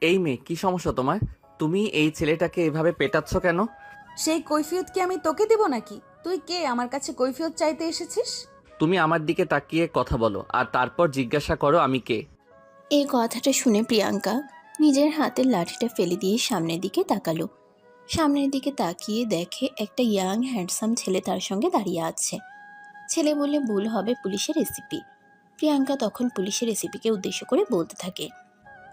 এই মেয়ে, কি সমস্যা তোমার? তুমি এই ছেলেটাকে এভাবে পেটাচ্ছ কেন? সেই কৈফিয়ত কি আমি তোকে দিব নাকি? তুই কে আমার কাছে কৈফিয়ত চাইতে এসেছিস? তুমি আমার দিকে তাকিয়ে কথা বলো, আর তারপর জিজ্ঞাসা করো আমি কে। এই কথাটা শুনে প্রিয়াঙ্কা নিজের হাতের লাঠিটা ফেলে দিয়ে সামনের দিকে তাকালো। সামনের দিকে তাকিয়ে দেখে একটা ইয়াং হ্যান্ডসাম ছেলে তার সঙ্গে দাঁড়িয়ে আছে। ছেলে বললে ভুল হবে, পুলিশের এসিপি। প্রিয়াঙ্কা তখন পুলিশের এসিপিকে উদ্দেশ্য করে বলতে থাকে।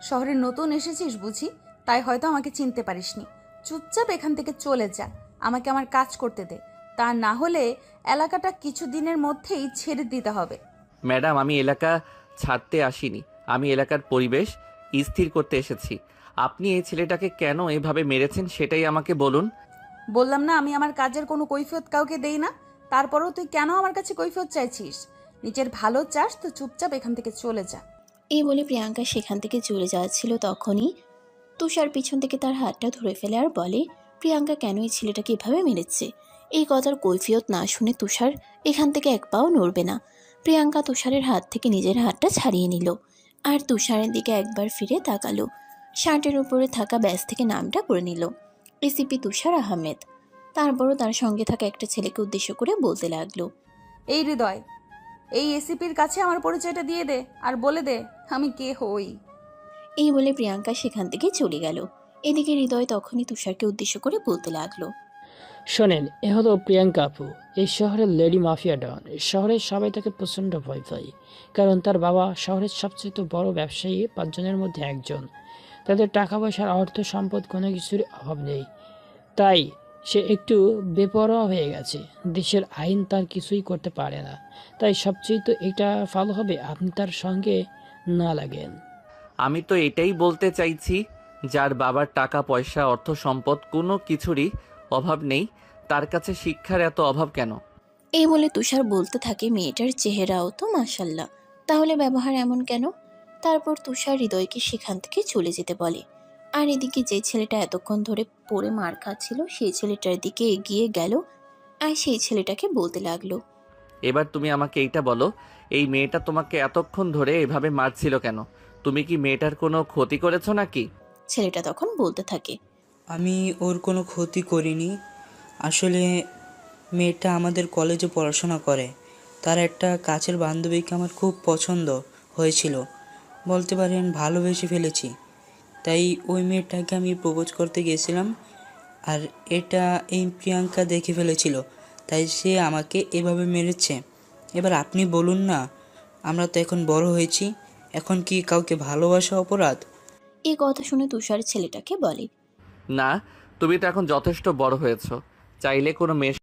শহরে নতুন এসেছিস বুঝি, তাই হয়তো আমাকে চিনতে পারিসনি। চুপচাপ এখান থেকে চলে যা, আমাকে আমার কাজ করতে দে। তা না হলে এলাকাটা কিছুদিনের মধ্যেই ছেড়ে দিতে হবে। ম্যাডাম, আমি এলাকা ছাড়তে আসিনি। আমি এলাকার পরিবেশ স্থির করতে এসেছি। আপনি এই ছেলেটাকে কেন এভাবে মেরেছেন সেটাই আমাকে বলুন। বললাম না আমি আমার কাজের কোনো কৈফিয়ত কাউকে দেই না। তারপরেও তুই কেন আমার কাছে কৈফিয়ত চাইছিস? নিজের ভালো চাস তো চুপচাপ এখান থেকে চলে যা। এই বলে প্রিয়াঙ্কা সেখান থেকে চলে যাচ্ছিল, তখনই তুষার পিছন থেকে তার হাতটা ধরে ফেলে আর বলে, প্রিয়াঙ্কা কেন এই ছেলেটাকে এভাবে মেরেছে। এই কথার কৈফিয়ত না শুনে তুষার এখান থেকে এক পাও নড়বে না। প্রিয়াঙ্কা তুষারের হাত থেকে নিজের হাতটা ছাড়িয়ে নিল আর তুষারের দিকে একবার ফিরে তাকালো। শার্টের উপরে থাকা ব্যাস থেকে নামটা পড়ে নিল, এসিপি তুষার আহমেদ। তারপরও তার সঙ্গে থাকা একটা ছেলেকে উদ্দেশ্য করে বলতে লাগলো। এই হৃদয়, এই এসিপির কাছে আমার পরিচয়টা দিয়ে দে আর বলে দে আমি কে হই। এই বলে প্রিয়াঙ্কা সেখান থেকে চলে গেল। এদিকে হৃদয় তখনই তুষারকে উদ্দেশ্য করে বলতে লাগলো। শোনেন, এ হলো প্রিয়াঙ্কা আপু, এই শহরের লেডি মাফিয়া ডন। শহরের সবাই তাকে প্রচণ্ড ভয় পায়, কারণ তার বাবা শহরের সবচেয়ে বড় ব্যবসায়ী পাঁচজনের মধ্যে একজন। তাদের টাকা পয়সার অর্থ সম্পদ কোনো কিছুর অভাব নেই, তাই সে একটু বেপরোয়া হয়ে গেছে। দেশের আইন তার কিছুই করতে পারে না। তাই সবচেয়ে তো এটা ভালো হবে আপনি তার সঙ্গে না লাগেন। আমি তো এটাই বলতে চাইছি, যার বাবার টাকা পয়সা অর্থ সম্পদ কোনো কিছুরই অভাব নেই, তার কাছে শিক্ষার এত অভাব কেন? এই বলে তুষার বলতে থাকে, মেয়েটার চেহারাও তো মাশাল্লাহ, তাহলে ব্যবহার এমন কেন। তারপর তুষার হৃদয়কে সেখান থেকে চলে যেতে বলে। আর এদিকে যে ছেলেটা এতক্ষণ ধরে পড়ে মার খাচ্ছিল সেই ছেলেটার দিকে এগিয়ে গেল আর সেই ছেলেটাকে বলতে লাগলো। এবার তুমি আমাকে এইটা বলো, এই মেয়েটা তোমাকে এতক্ষণ ধরে এভাবে মারছিল কেন? তুমি কি মেয়েটার কোনো ক্ষতি করেছো নাকি? ছেলেটা তখন বলতে থাকে। আমি ওর কোনো ক্ষতি করিনি। আসলে মেয়েটা আমাদের কলেজে পড়াশোনা করে। তার একটা কাছের বান্ধবীকে আমার খুব পছন্দ হয়েছিল, বলতে পারেন ভালোবেসে ফেলেছি। তাই ওই মেয়েটাকে আমি প্রপোজ করতে গিয়েছিলাম, আর এটা এই প্রিয়াঙ্কা দেখে ফেলেছিল, তাই সে আমাকে এভাবে মেরেছে। এবার আপনি বলুন না, আমরা তো এখন বড় হয়েছি, এখন কি কাউকে ভালোবাসা অপরাধ? এই কথা শুনে তুষার ছেলেটাকে বলে। না, তুমি তো এখন যথেষ্ট বড় হয়েছো। চাইলে কোনো মেয়ে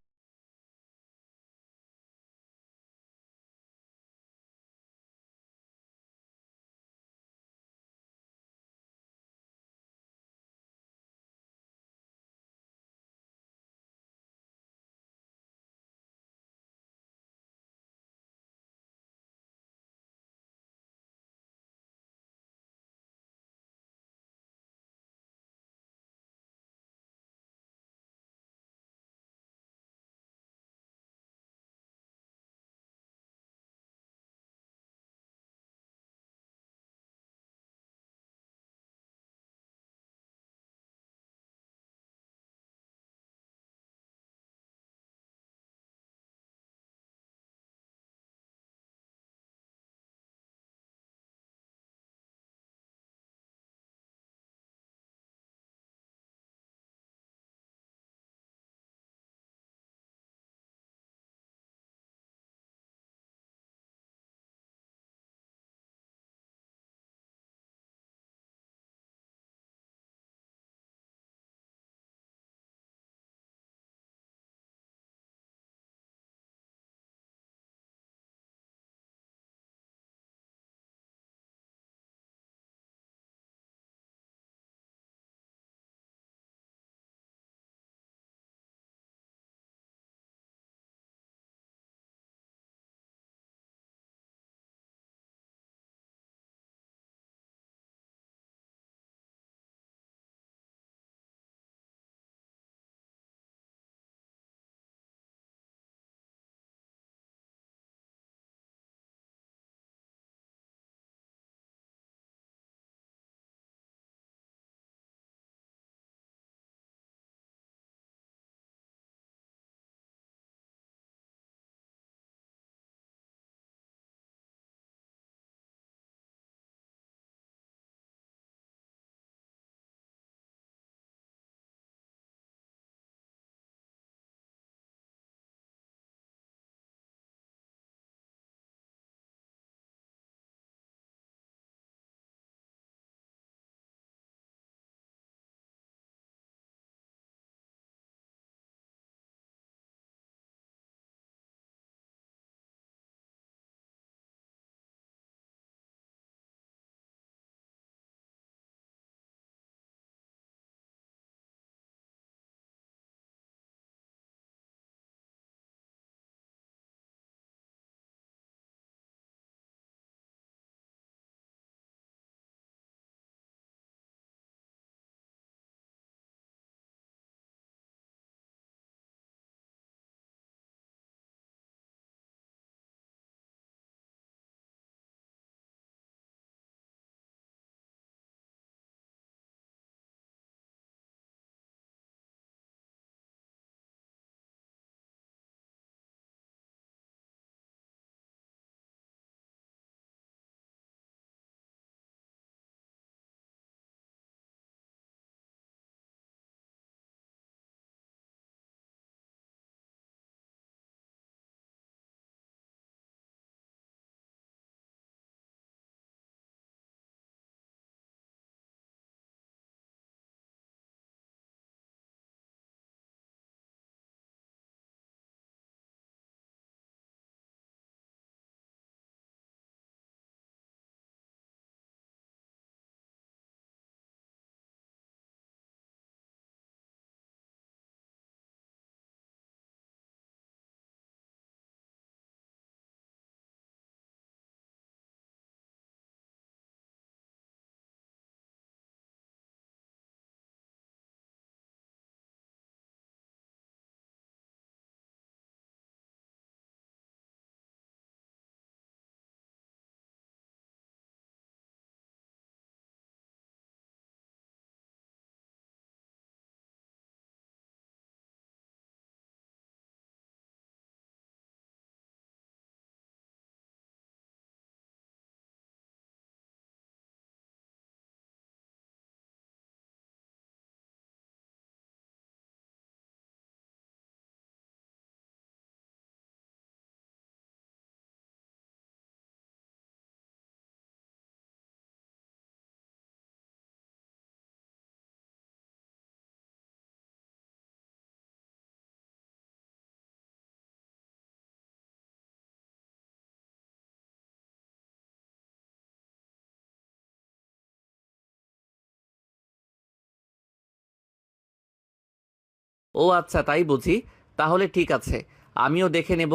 ও আচ্ছা, তাই বুঝি। তাহলে ঠিক আছে, আমিও দেখে নেব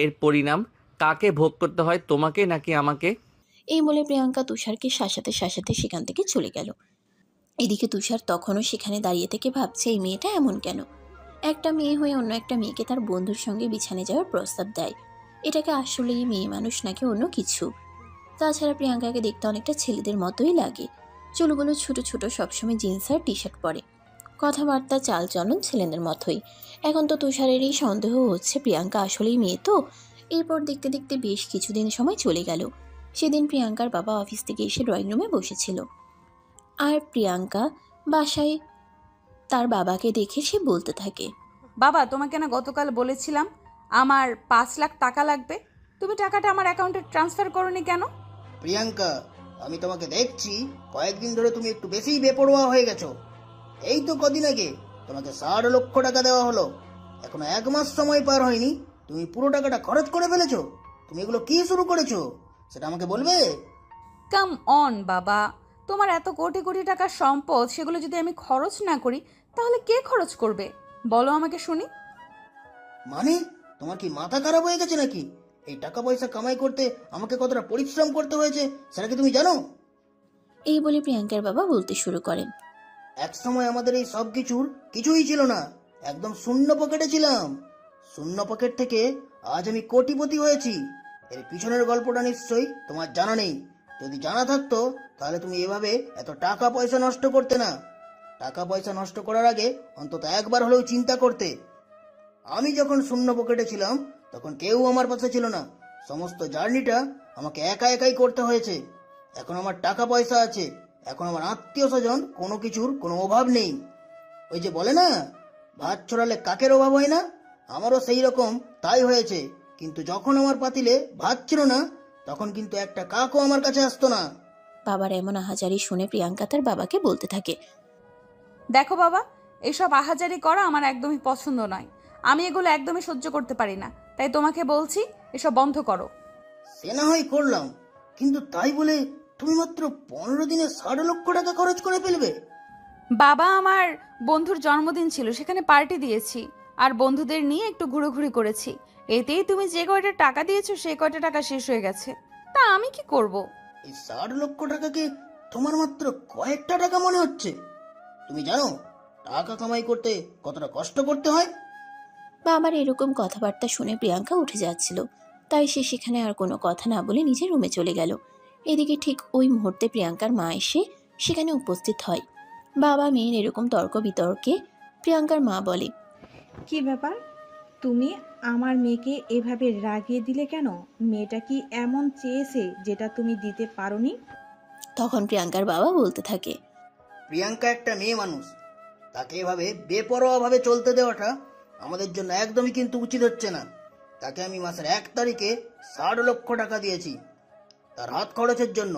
এর পরিণাম। কাকে ভোগ করতে হয়, তোমাকে নাকি আমাকে? এই বলে প্রিয়াঙ্কা তুষারকে শাসাতে শাসাতে সেখান থেকে চলে গেল। এদিকে তুষার তখনও সেখানে দাঁড়িয়ে থেকে ভাবছে এই মেয়েটা এমন কেন, একটা মেয়ে হয়ে অন্য একটা মেয়েকে তার বন্ধুর সঙ্গে বিছানে যাওয়ার প্রস্তাব দেয়। এটাকে আসলেই মেয়ে মানুষ নাকি অন্য কিছু? তাছাড়া প্রিয়াঙ্কাকে দেখতে অনেকটা ছেলেদের মতোই লাগে। চুলগুলো ছোট ছোট, সবসময় জিন্স আর টি শার্ট পরে, কথাবার্তা চালচলন ছেলেদের মতোই। এখন তো তুষারেরই সন্দেহ হচ্ছে প্রিয়াঙ্কা আসলেই মেয়ে তো। এরপর দেখতে দেখতে বেশ কিছুদিন সময় চলে গেল। সেদিন প্রিয়াঙ্কার বাবা অফিস থেকে এসে ড্রয়িং রুমে বসেছিল, আর প্রিয়াঙ্কা বাসায় তার বাবাকে দেখে সে বলতে থাকে, বাবা, তোমাকে না গতকাল বলেছিলাম আমার 5 লাখ টাকা লাগবে? তুমি টাকাটা আমার অ্যাকাউন্টে ট্রান্সফার করোনি কেন? প্রিয়াঙ্কা, আমি তোমাকে দেখছি কয়েকদিন ধরে তুমি একটু বেশিই বেপরোয়া হয়ে গেছো। এই তো কদিন আগে তোমাকে 60 লক্ষ টাকা দেওয়া হলো, এখনো 1 মাস সময় পার হয়নি, তুমি পুরো টাকাটা খরচ করে ফেলেছো। তুমি এগুলো কি শুরু করেছো সেটা আমাকে বলবে? কাম অন বাবা, তোমার এত কোটি কোটি টাকার সম্পদ, সেগুলো যদি আমি খরচ না করি তাহলে কে খরচ করবে? বলো আমাকে শুনি। মানে তোমার কি মাথা খারাপ হয়ে গেছে নাকি? এই টাকা পয়সা কামাই করতে আমাকে কতটা পরিশ্রম করতে হয়েছে সেটা কি তুমি জানো? এই বলে প্রিয়াঙ্কার বাবা বলতে শুরু করেন, এক সময় আমাদের এই সব কিছুই ছিল না, একদম শূন্য পকেটে ছিলাম। শূন্য পকেট থেকে আজ আমি কোটিপতি হয়েছি। এর পিছনের গল্পটা নিশ্চয়ই তোমার জানা নেই। যদি জানা থাকতো তাহলে তুমি এভাবে এত টাকা পয়সা নষ্ট করতে না। টাকা পয়সা নষ্ট করার আগে অন্তত একবার হলেও চিন্তা করতে। আমি যখন শূন্য পকেটে ছিলাম তখন কেউ আমার পাশে ছিল না, সমস্ত জার্নিটা আমাকে একা একাই করতে হয়েছে। এখন আমার টাকা পয়সা আছে, এখন আমার আত্মীয় স্বজন, কোনো কিছুর কোনো অভাব নেই। ওই যে বলে না, ভাত ছড়ালে কাকের অভাব হয় না, আমারও সেই রকম তাই হয়েছে। কিন্তু যখন আমার পাতিলে ভাত ছিল না তখন কিন্তু একটা কাকও আমার কাছে আসতো না। বাবার এমন আহাজারি শুনে প্রিয়াঙ্কা তার বাবাকে বলতে থাকে, দেখো বাবা, এসব আহাজারি করা আমার একদমই পছন্দ নয়। আমি এগুলো একদমই সহ্য করতে পারি না। তাই তোমাকে বলছি, এসব বন্ধ করো। সে না হয় করলাম, কিন্তু তাই বলে তুমি মাত্র 15 দিনে 60 লক্ষ টাকা খরচ করে ফেলবে? বাবা, আমার বন্ধুর জন্মদিন ছিল, সেখানে পার্টি দিয়েছি, আর বন্ধুদের নিয়ে একটু ঘুরোঘুরি করেছি। এতেই তুমি যে কয়টা টাকা দিয়েছো সেই কয়টা টাকা শেষ হয়ে গেছে। তা আমি কি করব? এই 60 লক্ষ টাকাকে তোমার মাত্র কয়েকটা টাকা মনে হচ্ছে? তুমি জানো টাকা কামাই করতে কতটা কষ্ট করতে হয়? বাবার এরকম কথাবার্তা শুনে প্রিয়াঙ্কা উঠে যাচ্ছিল, তাই সে সেখানে আর কোনো কথা না বলে নিজের রুমে চলে গেল। এদিকে ঠিক ওই মুহূর্তে প্রিয়াঙ্কার মা এসে সেখানে উপস্থিত হয়। বাবা মেয়ের এরকম তর্ক বিতর্কে প্রিয়াঙ্কার মা বলে, কি ব্যাপার? তুমি আমার মেয়েকে এভাবে রাগিয়ে দিলে কেন? মেয়েটা কি এমন চেয়েছে যেটা তুমি দিতে পারোনি? তখন প্রিয়াঙ্কার বাবা বলতে থাকে, প্রিয়াঙ্কা একটা মেয়ে মানুষ, তাকে এভাবে বেপরোয়াভাবে চলতে দেওয়াটা আমাদের জন্য একদমই কিন্তু উচিত হচ্ছে না। তাকে আমি মাসের 1 তারিখে 60 লক্ষ টাকা দিয়েছি তার হাত খরচের জন্য।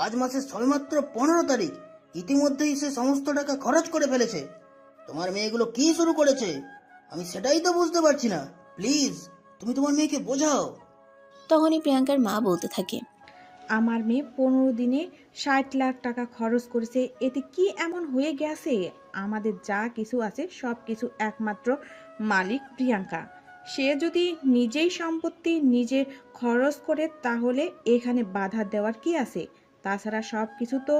আজ মাসের সবেমাত্র 15 তারিখ, ইতিমধ্যেই সে সমস্ত টাকা খরচ করে ফেলেছে। তোমার মেয়েগুলো কি শুরু করেছে আমি সেটাই তো বুঝতে পারছি না। প্লিজ তুমি তোমার মেয়েকে বোঝাও। তখনই প্রিয়াঙ্কার মা বলতে থাকে, আমার মেয়ে 15 দিনে 60 লাখ টাকা খরচ করেছে, এতে কি এমন হয়ে গেছে? আমাদের যা কিছু আছে সব কিছু একমাত্র মালিক প্রিয়াঙ্কা। সে যদি নিজেই সম্পত্তি নিজে খরচ করে তাহলে এখানে বাধা দেওয়ার কি আছে? তাছাড়া সব কিছু তো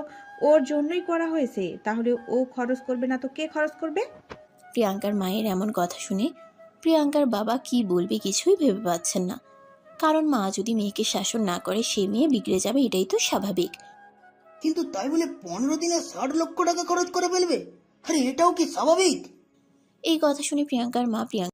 ওর জন্যই করা হয়েছে, তাহলে ও খরচ করবে না তো কে খরচ করবে? প্রিয়াঙ্কার মায়ের এমন কথা শুনে প্রিয়াঙ্কার বাবা কি বলবে কিছুই ভেবে পাচ্ছেন না। কারণ মা যদি মেয়েকে শাসন না করে সে মেয়ে বিগড়ে যাবে, এটাই তো স্বাভাবিক। কিন্তু তাই বলে 15 দিনে 60 লক্ষ টাকা খরচ করে ফেলবে? আরে এটাও কি স্বাভাবিক? এই কথা শুনে প্রিয়াঙ্কার মা প্রিয়াঙ্কা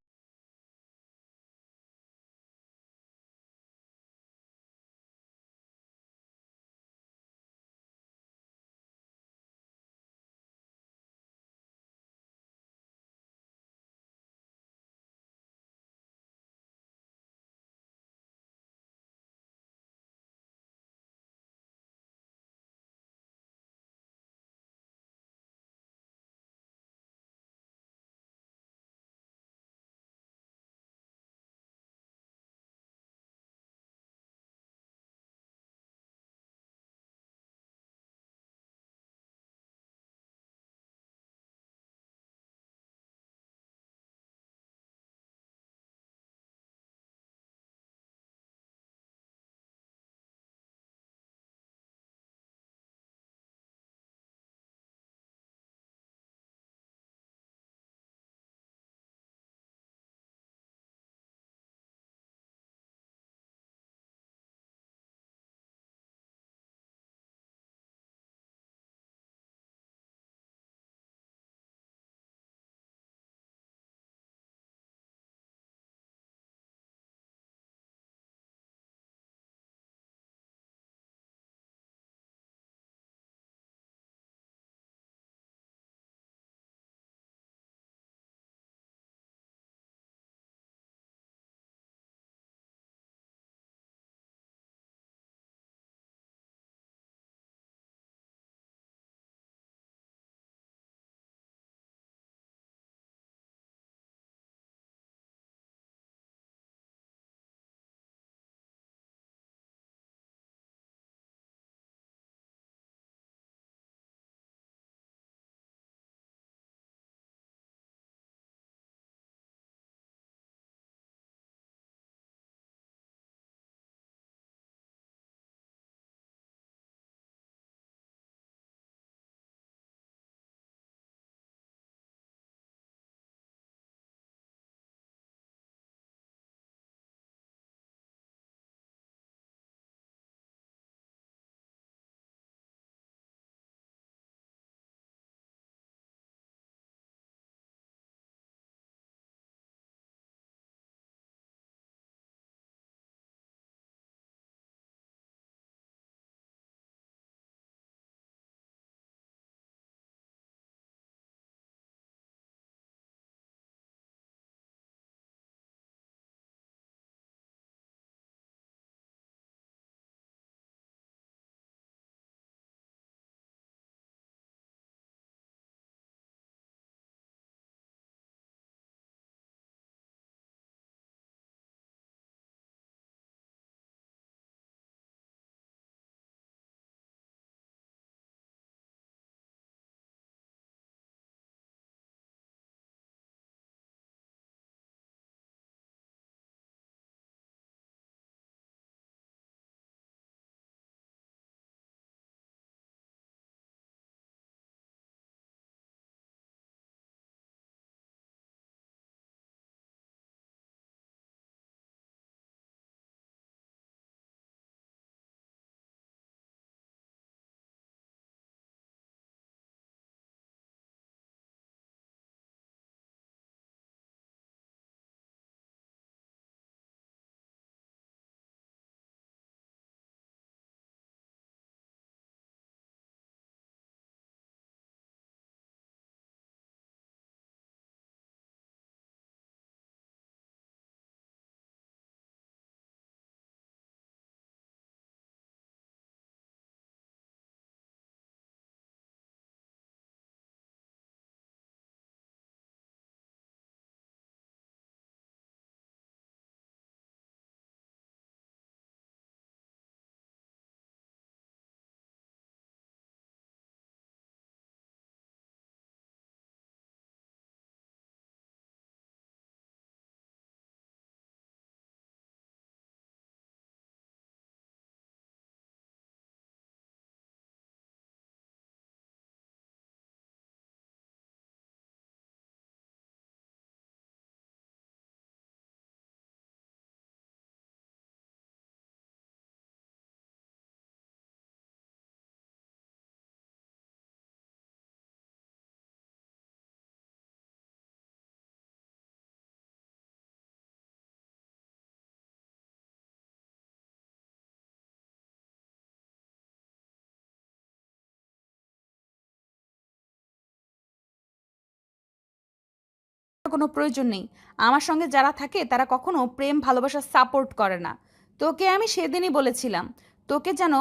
কোনো প্রয়োজন নেই। আমার সঙ্গে যারা থাকে তারা কখনো প্রেম ভালোবাসা সাপোর্ট করে না। তোকে আমি সেদিনই বলেছিলাম তোকে যেন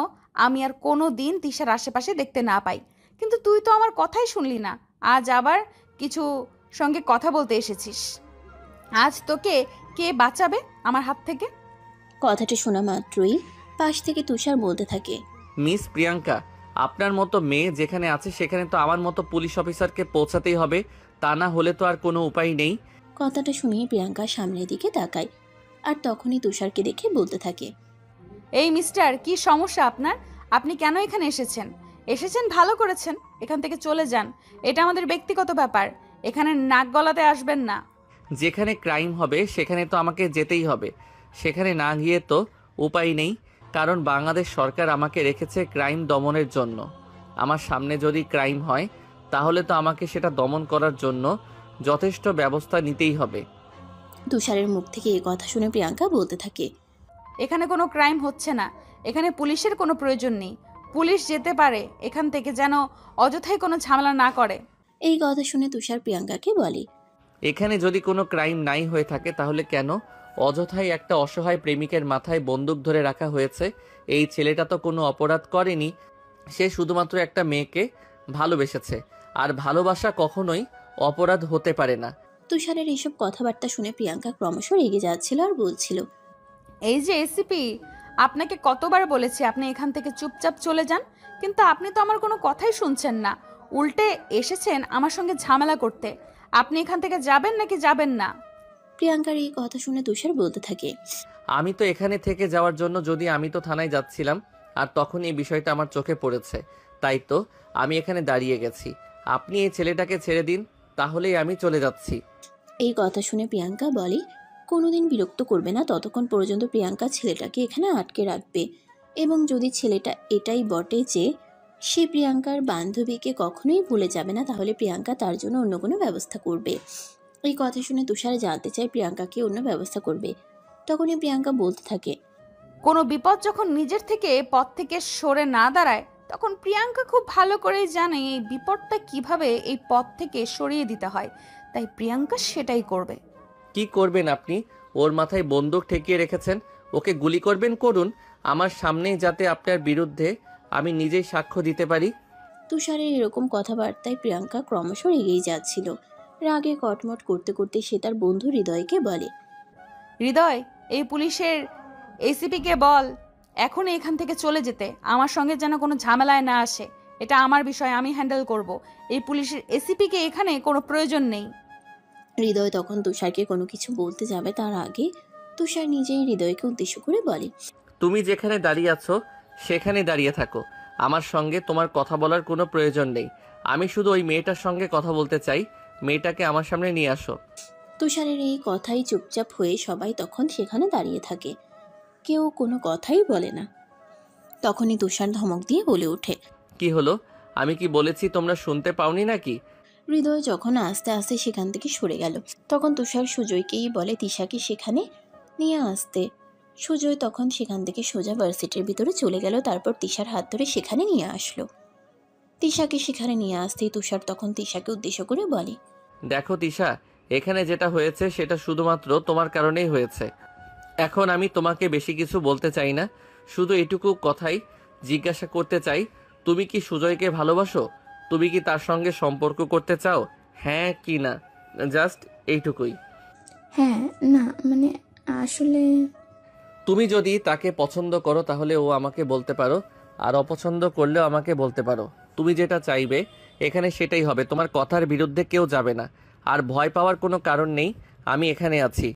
আমি আর কোনো দিন তিশার আশেপাশে দেখতে না পাই, কিন্তু তুই তো আমার কথাই শুনলি না। আজ আবার কিছু সঙ্গে কথা বলতে এসেছিস। আজ তোকে কে বাঁচাবে আমার হাত থেকে? কথাটা শোনা মাত্রই পাশ থেকে তুষার বলতে থাকে, মিস প্রিয়াঙ্কা, আপনার মতো মেয়ে যেখানে আছে সেখানে তো আমার মতো পুলিশ অফিসারকে পৌঁছাতেই হবে, তা না হলে তো আর কোনো উপায় নেই। কথাটা শুনে প্রিয়াঙ্কা সামনের দিকে তাকায় আর তখনই তুষারকে দেখে বলতে থাকে, এই মিস্টার, কি সমস্যা আপনার? আপনি কেন এখানে এসেছেন? এসেছেন ভালো করেছেন, এখান থেকে চলে যান। এটা আমাদের ব্যক্তিগত ব্যাপার, এখানে নাক গলাতে আসবেন না। যেখানে ক্রাইম হবে সেখানে তো আমাকে যেতেই হবে, সেখানে না গিয়ে তো উপায় নেই, কারণ বাংলাদেশ সরকার আমাকে রেখেছে ক্রাইম দমনের জন্য। আমার সামনে যদি ক্রাইম হয় তাহলে তো আমাকে সেটা দমন করার জন্য যথেষ্ট ব্যবস্থা নিতেই হবে। তুষারের মুখ থেকে এই কথা শুনে প্রিয়াঙ্কা বলতে থাকে, এখানে কোনো ক্রাইম হচ্ছে না, এখানে পুলিশের কোনো প্রয়োজন নেই। পুলিশ যেতে পারে এখান থেকে, যেন অযথাই কোনো ঝামেলা না করে। এই কথা শুনে তুষার প্রিয়াঙ্কাকে বলে, এখানে যদি কোনো ক্রাইম নাই হয়ে থাকে তাহলে কেন অযথাই একটা অসহায় প্রেমিকের মাথায় বন্দুক ধরে রাখা হয়েছে? এই ছেলেটা তো কোনো অপরাধ করেনি, সে শুধুমাত্র একটা মেয়েকে ভালোবেসেছে, আর ভালোবাসা কখনোই অপরাধ হতে পারে না। তুষারের এইসব কথাবার্তা শুনে প্রিয়াঙ্কা ক্রমশ রেগে যাচ্ছিল আর বলছিল, এই যে এসিপি, আপনাকে কতবার বলেছি আপনি এখান থেকে চুপচাপ চলে যান, কিন্তু আপনি তো আমার কোনো কথাই শুনছেন না। উল্টে এসেছেন আমার সঙ্গে ঝামেলা করতে। আপনি এখান থেকে যাবেন নাকি যাবেন না? প্রিয়াঙ্কার এই কথা শুনে তুষার বলতে থাকে, আমি তো এখানে থেকে যাওয়ার জন্য, যদি আমি তো থানায় যাচ্ছিলাম আর তখন এই বিষয়টা আমার চোখে পড়েছে, তাই তো আমি এখানে দাঁড়িয়ে গেছি। আপনি এই ছেলেটাকে ছেড়ে দিন, তাহলেই আমি চলে যাচ্ছি। এই কথা শুনে প্রিয়াঙ্কা বলে, কোনোদিন বিরক্ত করবে না ততক্ষণ পর্যন্ত প্রিয়াঙ্কা ছেলেটাকে এখানে আটকে রাখবে, এবং যদি ছেলেটা এটাই বটে যে সে প্রিয়াঙ্কার বান্ধবীকে কখনোই ভুলে যাবে না, তাহলে প্রিয়াঙ্কা তার জন্য অন্য কোনো ব্যবস্থা করবে। এই কথা শুনে তুষার জানতে চায় প্রিয়াঙ্কাকে অন্য ব্যবস্থা করবে। তখনই প্রিয়াঙ্কা বলতে থাকে, কোনো বিপদ যখন নিজের থেকে পথ থেকে সরে না দাঁড়ায়, তখন প্রিয়াঙ্কা খুব ভালো করেই জানে এই বিপদটা কিভাবে এই পথ থেকে সরিয়ে দিতে হয়। তাই প্রিয়াঙ্কা সেটাই করবে। কি করবেন আপনি? ওর মাথায় বন্দুক ঠেকিয়ে রেখেছেন, ওকে গুলি করবেন, করুন, আমার সামনেই, যাতে আপনার বিরুদ্ধে আমি নিজেই সাক্ষ্য দিতে পারি। তুষারের এরকম কথাবার্তায় প্রিয়াঙ্কা ক্রমশ এগিয়ে যাচ্ছিল। রাগে কটমট করতে করতে সে তার বন্ধু হৃদয়কে বলে, হৃদয়, এই পুলিশের এসিপিকে বল এখনই এখান থেকে চলে যেতে, আমার সঙ্গে যেন কোনো ঝামেলায় না আসে। এটা আমার বিষয়, আমি হ্যান্ডেল করব। এই পুলিশের এসিপিকে এখানে কোনো প্রয়োজন নেই। হৃদয় তখন তুষারকে কোনো কিছু বলতে যাবে তার আগে তুষার নিজেই হৃদয়কে উদ্দেশ্য করে বলে, তুমি যেখানে দাঁড়িয়ে আছো সেখানে দাঁড়িয়ে থাকো, আমার সঙ্গে তোমার কথা বলার কোনো প্রয়োজন নেই। আমি শুধু ওই মেয়েটার সঙ্গে কথা বলতে চাই, মেয়েটাকে আমার সামনে নিয়ে আসো। তুষারের এই কথাই চুপচাপ হয়ে সবাই তখন সেখানে দাঁড়িয়ে থাকে, কেউ কোনো কথাই বলে না। তখনই তুষার ধমক দিয়ে বলে ওঠে, কি হলো? আমি কি বলেছি তোমরা শুনতে পাওনি নাকি? হৃদয় যখন আস্তে আস্তে সেখান থেকে সরে গেল তখন তুষার সুজয়কেই বলে তিশাকে সেখানে নিয়ে আসতে। সুজয় তখন সেখান থেকে সোজা ভার্সিটির ভিতরে চলে গেল, তারপর তিশার হাত ধরে সেখানে নিয়ে আসলো। তিশাকে সেখানে নিয়ে আসতেই তুষার তখন তিশাকে উদ্দেশ্য করে বলে, দেখো তিশা, এখানে যেটা হয়েছে সেটা শুধুমাত্র তোমার কারণেই হয়েছে। এখন আমি তোমাকে বেশি কিছু বলতে চাই না, শুধু এটুকু কথাই জিজ্ঞাসা করতে চাই, তুমি কি সুজয়কে ভালোবাসো? তুমি কি তার সঙ্গে সম্পর্ক করতে চাও, হ্যাঁ কি না? জাস্ট এইটুকুই। হ্যাঁ, না মানে আসলে তুমি যদি তাকে পছন্দ করো তাহলে ও আমাকে বলতে পারো, আর অপছন্দ করলেও আমাকে বলতে পারো। তুমি যেটা চাইবে এখানে সেটাই হবে, তোমার কথার বিরুদ্ধে কেউ যাবে না। আর ভয় পাওয়ার কোনো কারণ নেই, আমি এখানে আছি।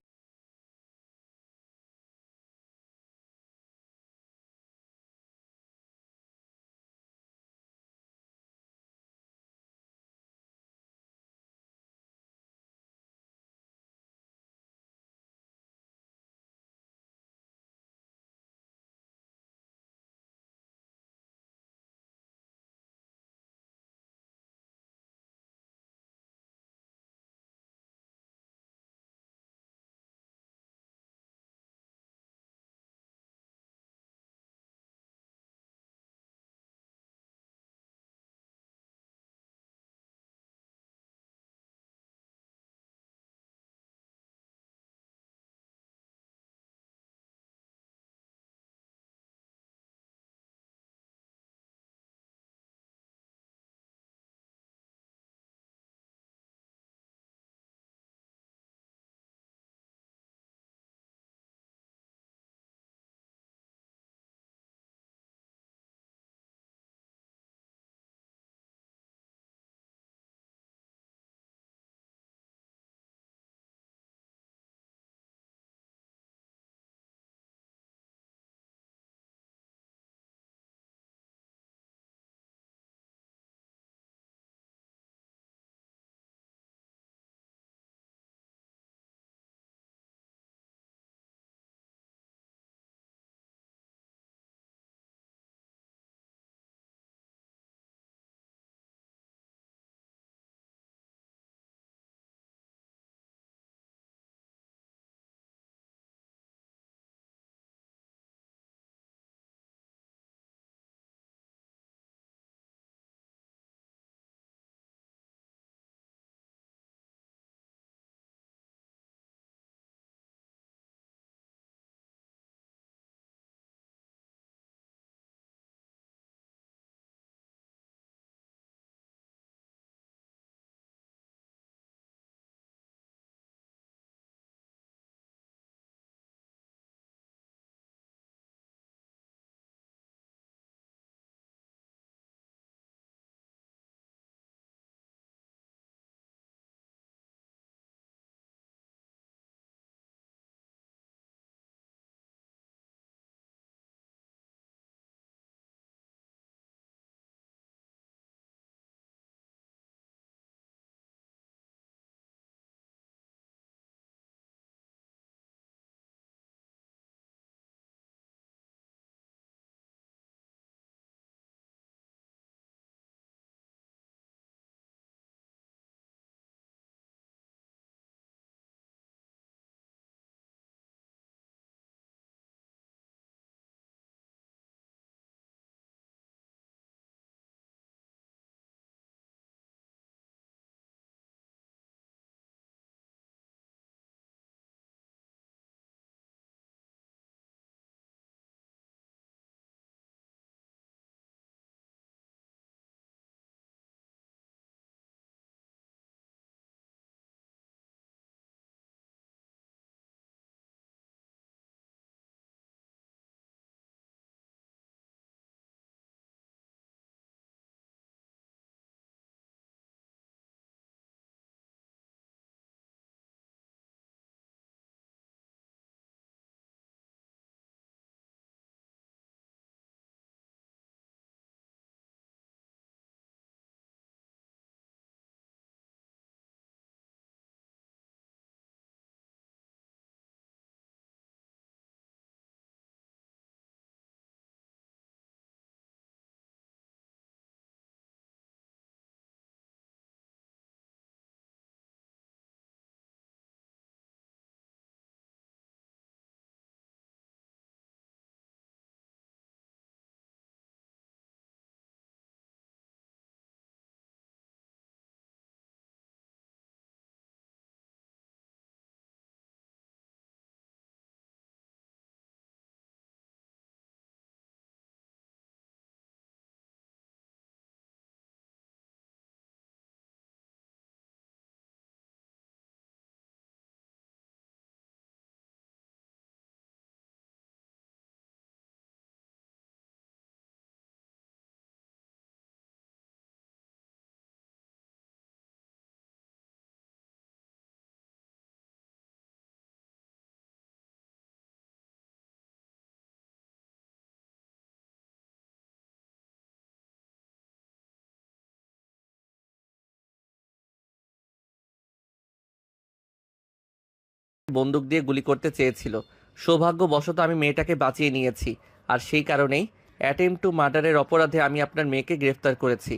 বন্দুক দিয়ে গুলি করতে চেয়েছিল। সৌভাগ্যবশত আমি মেয়েটাকে বাঁচিয়ে নিয়েছি, আর সেই কারণেই অ্যাটেম্প টু মার্ডারের অপরাধে আমি আপনার মেয়েকে গ্রেফতার করেছি।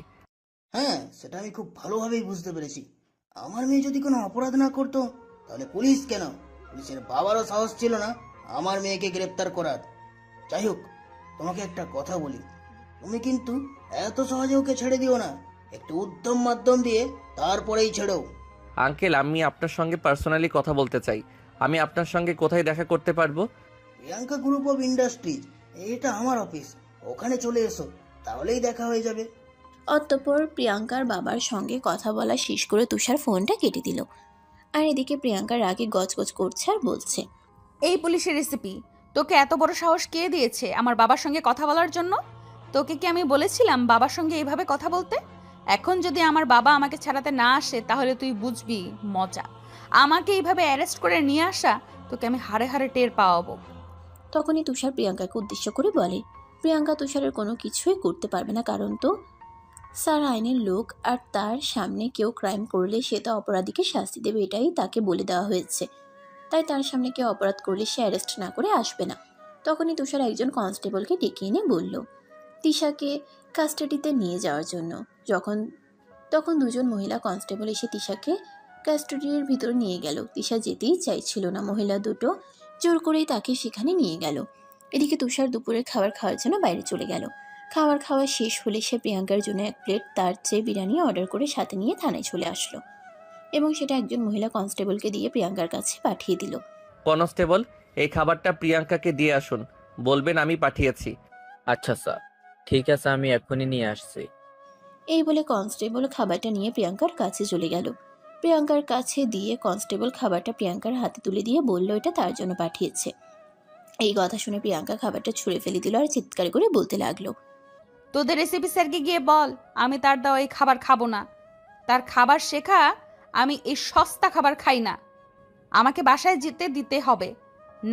হ্যাঁ, সেটা আমি খুব ভালোভাবেই বুঝতে পেরেছি। আমার মেয়ে যদি কোনো অপরাধ না করতো, তাহলে পুলিশ কেন? পুলিশের বাবারও সাহস ছিল না আমার মেয়েকে গ্রেপ্তার করার। যাই হোক, তোমাকে একটা কথা বলি, তুমি কিন্তু এত সহজে ওকে ছেড়ে দিও না। একটু উদ্যম মাধ্যম দিয়ে তারপরেই ছেড়ো। আঙ্কেল, আমি আপনার সঙ্গে পার্সোনালি কথা বলতে চাই। আমি আপনার সঙ্গে কোথায় দেখা করতে পারবো? প্রিয়াঙ্কা গ্রুপ অফ ইন্ডাস্ট্রিজ, এটা আমার অফিস, ওখানে চলে এসো, তাহলেই দেখা হয়ে যাবে। অতঃপর প্রিয়াঙ্কার বাবার সঙ্গে কথা বলা শেষ করে তুষার ফোনটা কেটে দিল। আর এদিকে প্রিয়াঙ্কার রাগে গজগজ করছে আর বলছে, এই পুলিশের রেসিপি, তোকে এত বড় সাহস কে দিয়েছে আমার বাবার সঙ্গে কথা বলার জন্য? তোকে কি আমি বলেছিলাম বাবার সঙ্গে এইভাবে কথা বলতে? এখন যদি আমার বাবা আমাকে ছাড়াতে না আসে তাহলে তুই বুঝবি মজা। আমাকে এইভাবে অ্যারেস্ট করে নিয়ে আসা তোকে আমি হাড়ে হাড়ে টের পাওয়াবো। তখনই তুষার প্রিয়াঙ্কাকে উদ্দেশ্য করে বলে, প্রিয়াঙ্কা তুষারের কোনো কিছুই করতে পারবে না, কারণ তো স্যার আইনের লোক, আর তার সামনে কেউ ক্রাইম করলে সে তো অপরাধীকে শাস্তি দেবে, এটাই তাকে বলে দেওয়া হয়েছে। তাই তার সামনে কেউ অপরাধ করলে সে অ্যারেস্ট না করে আসবে না। তখনই তুষার একজন কনস্টেবলকে ডেকে এনে বলল তিশাকে কাস্টাডিতে নিয়ে যাওয়ার জন্য। যখন তখন দুজন মহিলা কনস্টেবল এসে তিশাকে কাস্টাডির ভিতর নিয়ে গেল। তিশা যেতেই চাইছিল না, মহিলা দুটো জোর করেই তাকে সেখানে নিয়ে গেল। এদিকে তুষার দুপুরের খাবার খাওয়ার জন্য বাইরে চলে গেল। খাবার খাওয়া শেষ হলে সে প্রিয়াঙ্কার জন্য এক প্লেট তার চেয়ে বিরিয়ানি অর্ডার করে সাথে নিয়ে থানায় চলে আসলো এবং সেটা একজন মহিলা কনস্টেবলকে দিয়ে প্রিয়াঙ্কার কাছে পাঠিয়ে দিল। কনস্টেবল, এই খাবারটা প্রিয়াঙ্কাকে দিয়ে আসুন, বলবেন আমি পাঠিয়েছি। আচ্ছা স্যার, ঠিক আছে, আমি এক্ষুনি নিয়ে আসছি। এই বলে কনস্টেবল খাবারটা নিয়ে প্রিয়াঙ্কার কাছে চলে গেল। প্রিয়াঙ্কার কাছে দিয়ে কনস্টেবল খাবারটা প্রিয়াঙ্কার হাতে তুলে দিয়ে বলল এটা তার জন্য পাঠিয়েছে। এই কথা শুনে প্রিয়াঙ্কা খাবারটা ছুঁড়ে ফেলে দিল আর চিৎকার করে বলতে লাগলো, তোদের রেসিপি স্যারকে গিয়ে বল আমি তার দেওয়া এই খাবার খাবো না। তার খাবার শেখা, আমি এই সস্তা খাবার খাই না। আমাকে বাসায় যেতে দিতে হবে,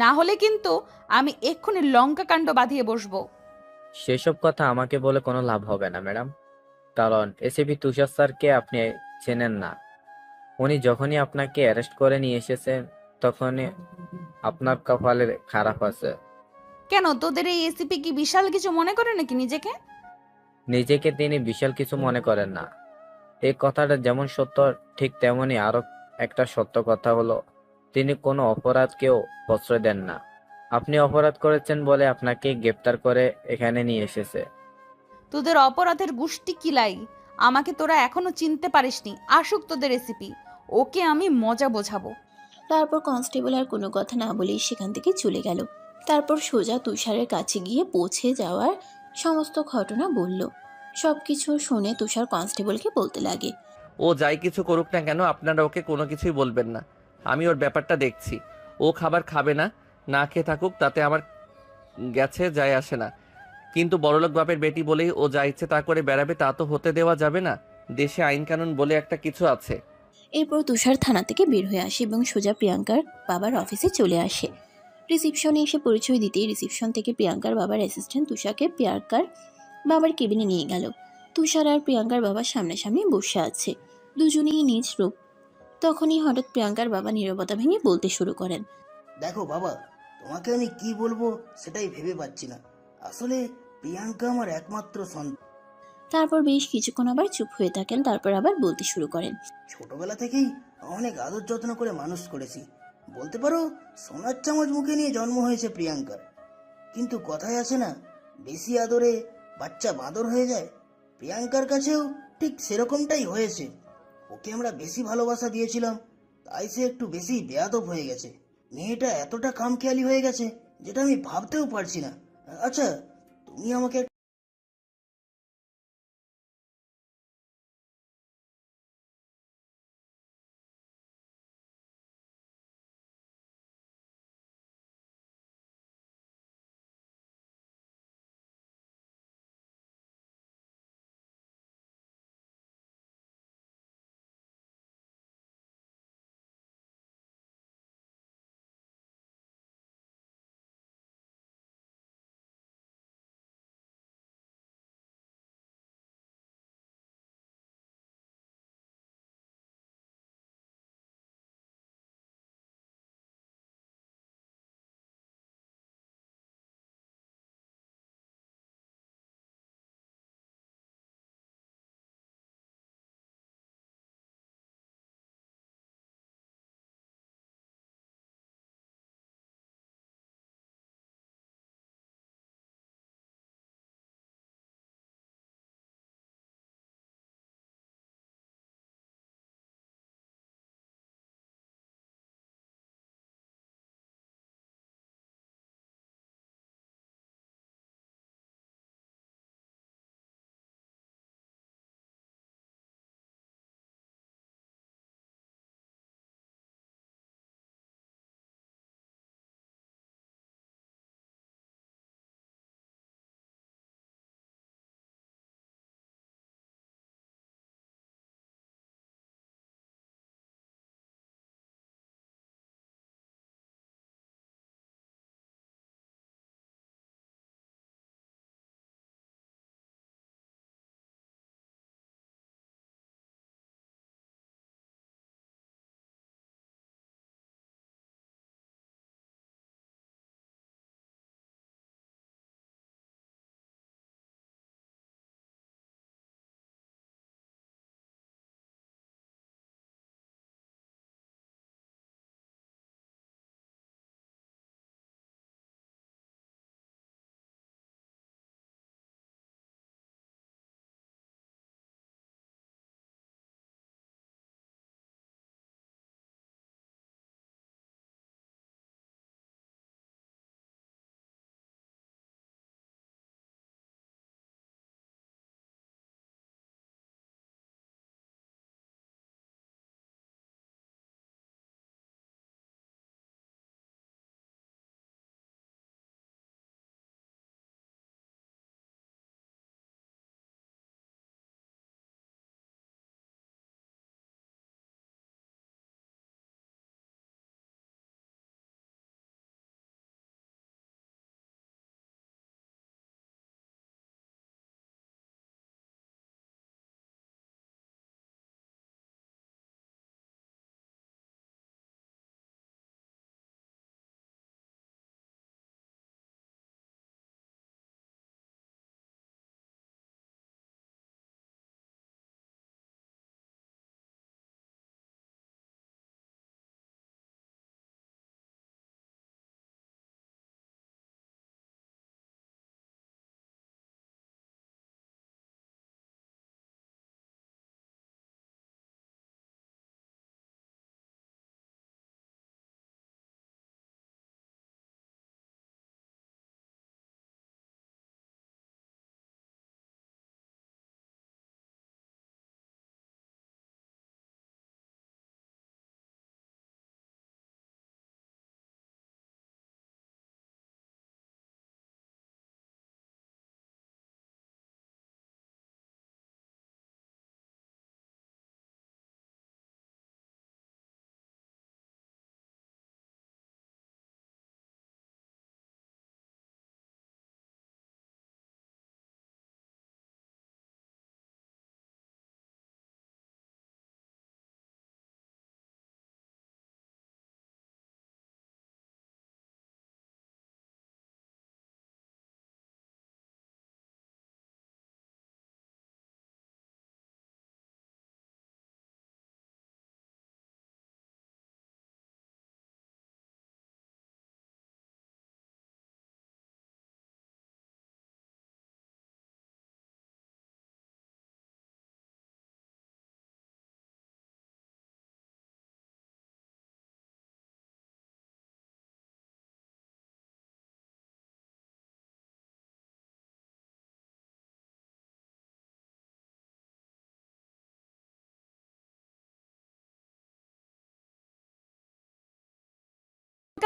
না হলে কিন্তু আমি এক্ষুনি লঙ্কা কাণ্ড বাঁধিয়ে বসবো। সেসব কথা আমাকে বলে কোনো লাভ হবে না ম্যাডাম, কারণ এসিপি তুষার স্যারকে আপনি চেনেন না। উনি যখনই আপনাকে অ্যারেস্ট করে নিয়ে এসেছেন তখনই আপনার কপালে খারাপ আছে। কেন, তোদের এই এসিপি কি বিশাল কিছু মনে করে নাকি নিজেকে? নিজেকে তিনি বিশাল কিছু মনে করেন না। এই কথাটা যেমন সত্য, ঠিক তেমনি আরো একটা সত্য কথা হলো তিনি কোনো অপরাধকেও প্রশ্রয় দেন না। আপনি অপরাধ করেছেন বলে আপনাকে গ্রেপ্তার করে এখানে নিয়ে এসেছে। তোদের অপরাধের গুষ্টি কিলাই, আমাকে তোরা এখনো চিনতে পারিসনি। আসুক তোদের রেসিপি, ওকে আমি মজা বোঝাবো। তারপর কনস্টেবল আর কোনো কথা না বলেই সেখান থেকে চলে গেল। তারপর সোজা তুষারের কাছে গিয়ে পৌঁছে যাওয়ার সমস্ত ঘটনা বলল। সবকিছু শুনে তুষার কনস্টেবলকে বলতে লাগে, ও যাই কিছু করুক না কেন, আপনারা ওকে কোনো কিছুই বলবেন না। আমি ওর ব্যাপারটা দেখছি। ও খাবার খাবে না, না খেয়ে থাকুক, তাতে আমার গেছে যায় আসে না। কিন্তু বড়লোক বাপের বেটি বলেই ও যা ইচ্ছে তা করে বেড়াবে, তা তো হতে দেওয়া যাবে না। দেশে আইন কানুন বলে একটা কিছু আছে। এরপর তুষার থানা থেকে বের হয়ে আসে এবং সোজা প্রিয়াঙ্কার বাবার অফিসে চলে আসে। রিসিপশনে এসে পরিচয় দিতেই রিসিপশন থেকে প্রিয়াঙ্কার বাবার অ্যাসিস্ট্যান্ট তুষারকে প্রিয়াঙ্কার বাবার কেবিনে নিয়ে গেল। তুষার আর প্রিয়াঙ্কার বাবার সামনাসামনি বসে আছে, দুজনেই নিজ রূপ। তখনই হঠাৎ প্রিয়াঙ্কার বাবা নীরবতা ভেঙে বলতে শুরু করেন, দেখো বাবা, তোমাকে আমি কি বলবো সেটাই ভেবে পাচ্ছি না। আসলে প্রিয়াঙ্কা আমার একমাত্র সন্তান। তারপর বেশ কিছুক্ষণ আবার চুপ হয়ে থাকেন, তারপর আবার বলতে শুরু করেন, ছোটবেলা থেকেই অনেক আদর যত্ন করে মানুষ করেছি। বলতে পারো সোনার চামচ মুখে নিয়ে জন্ম হয়েছে প্রিয়াঙ্কার। কিন্তু কথায় আছে না, বেশি আদরে বাচ্চা বাঁদর হয়ে যায়। প্রিয়াঙ্কার কাছেও ঠিক সেরকমটাই হয়েছে। ওকে আমরা বেশি ভালোবাসা দিয়েছিলাম, তাই সে একটু বেশি বেয়াদব হয়ে গেছে। মেয়েটা এতটা খামখেয়ালি হয়ে গেছে যেটা আমি ভাবতেও পারছি না। আচ্ছা, তুমি আমাকে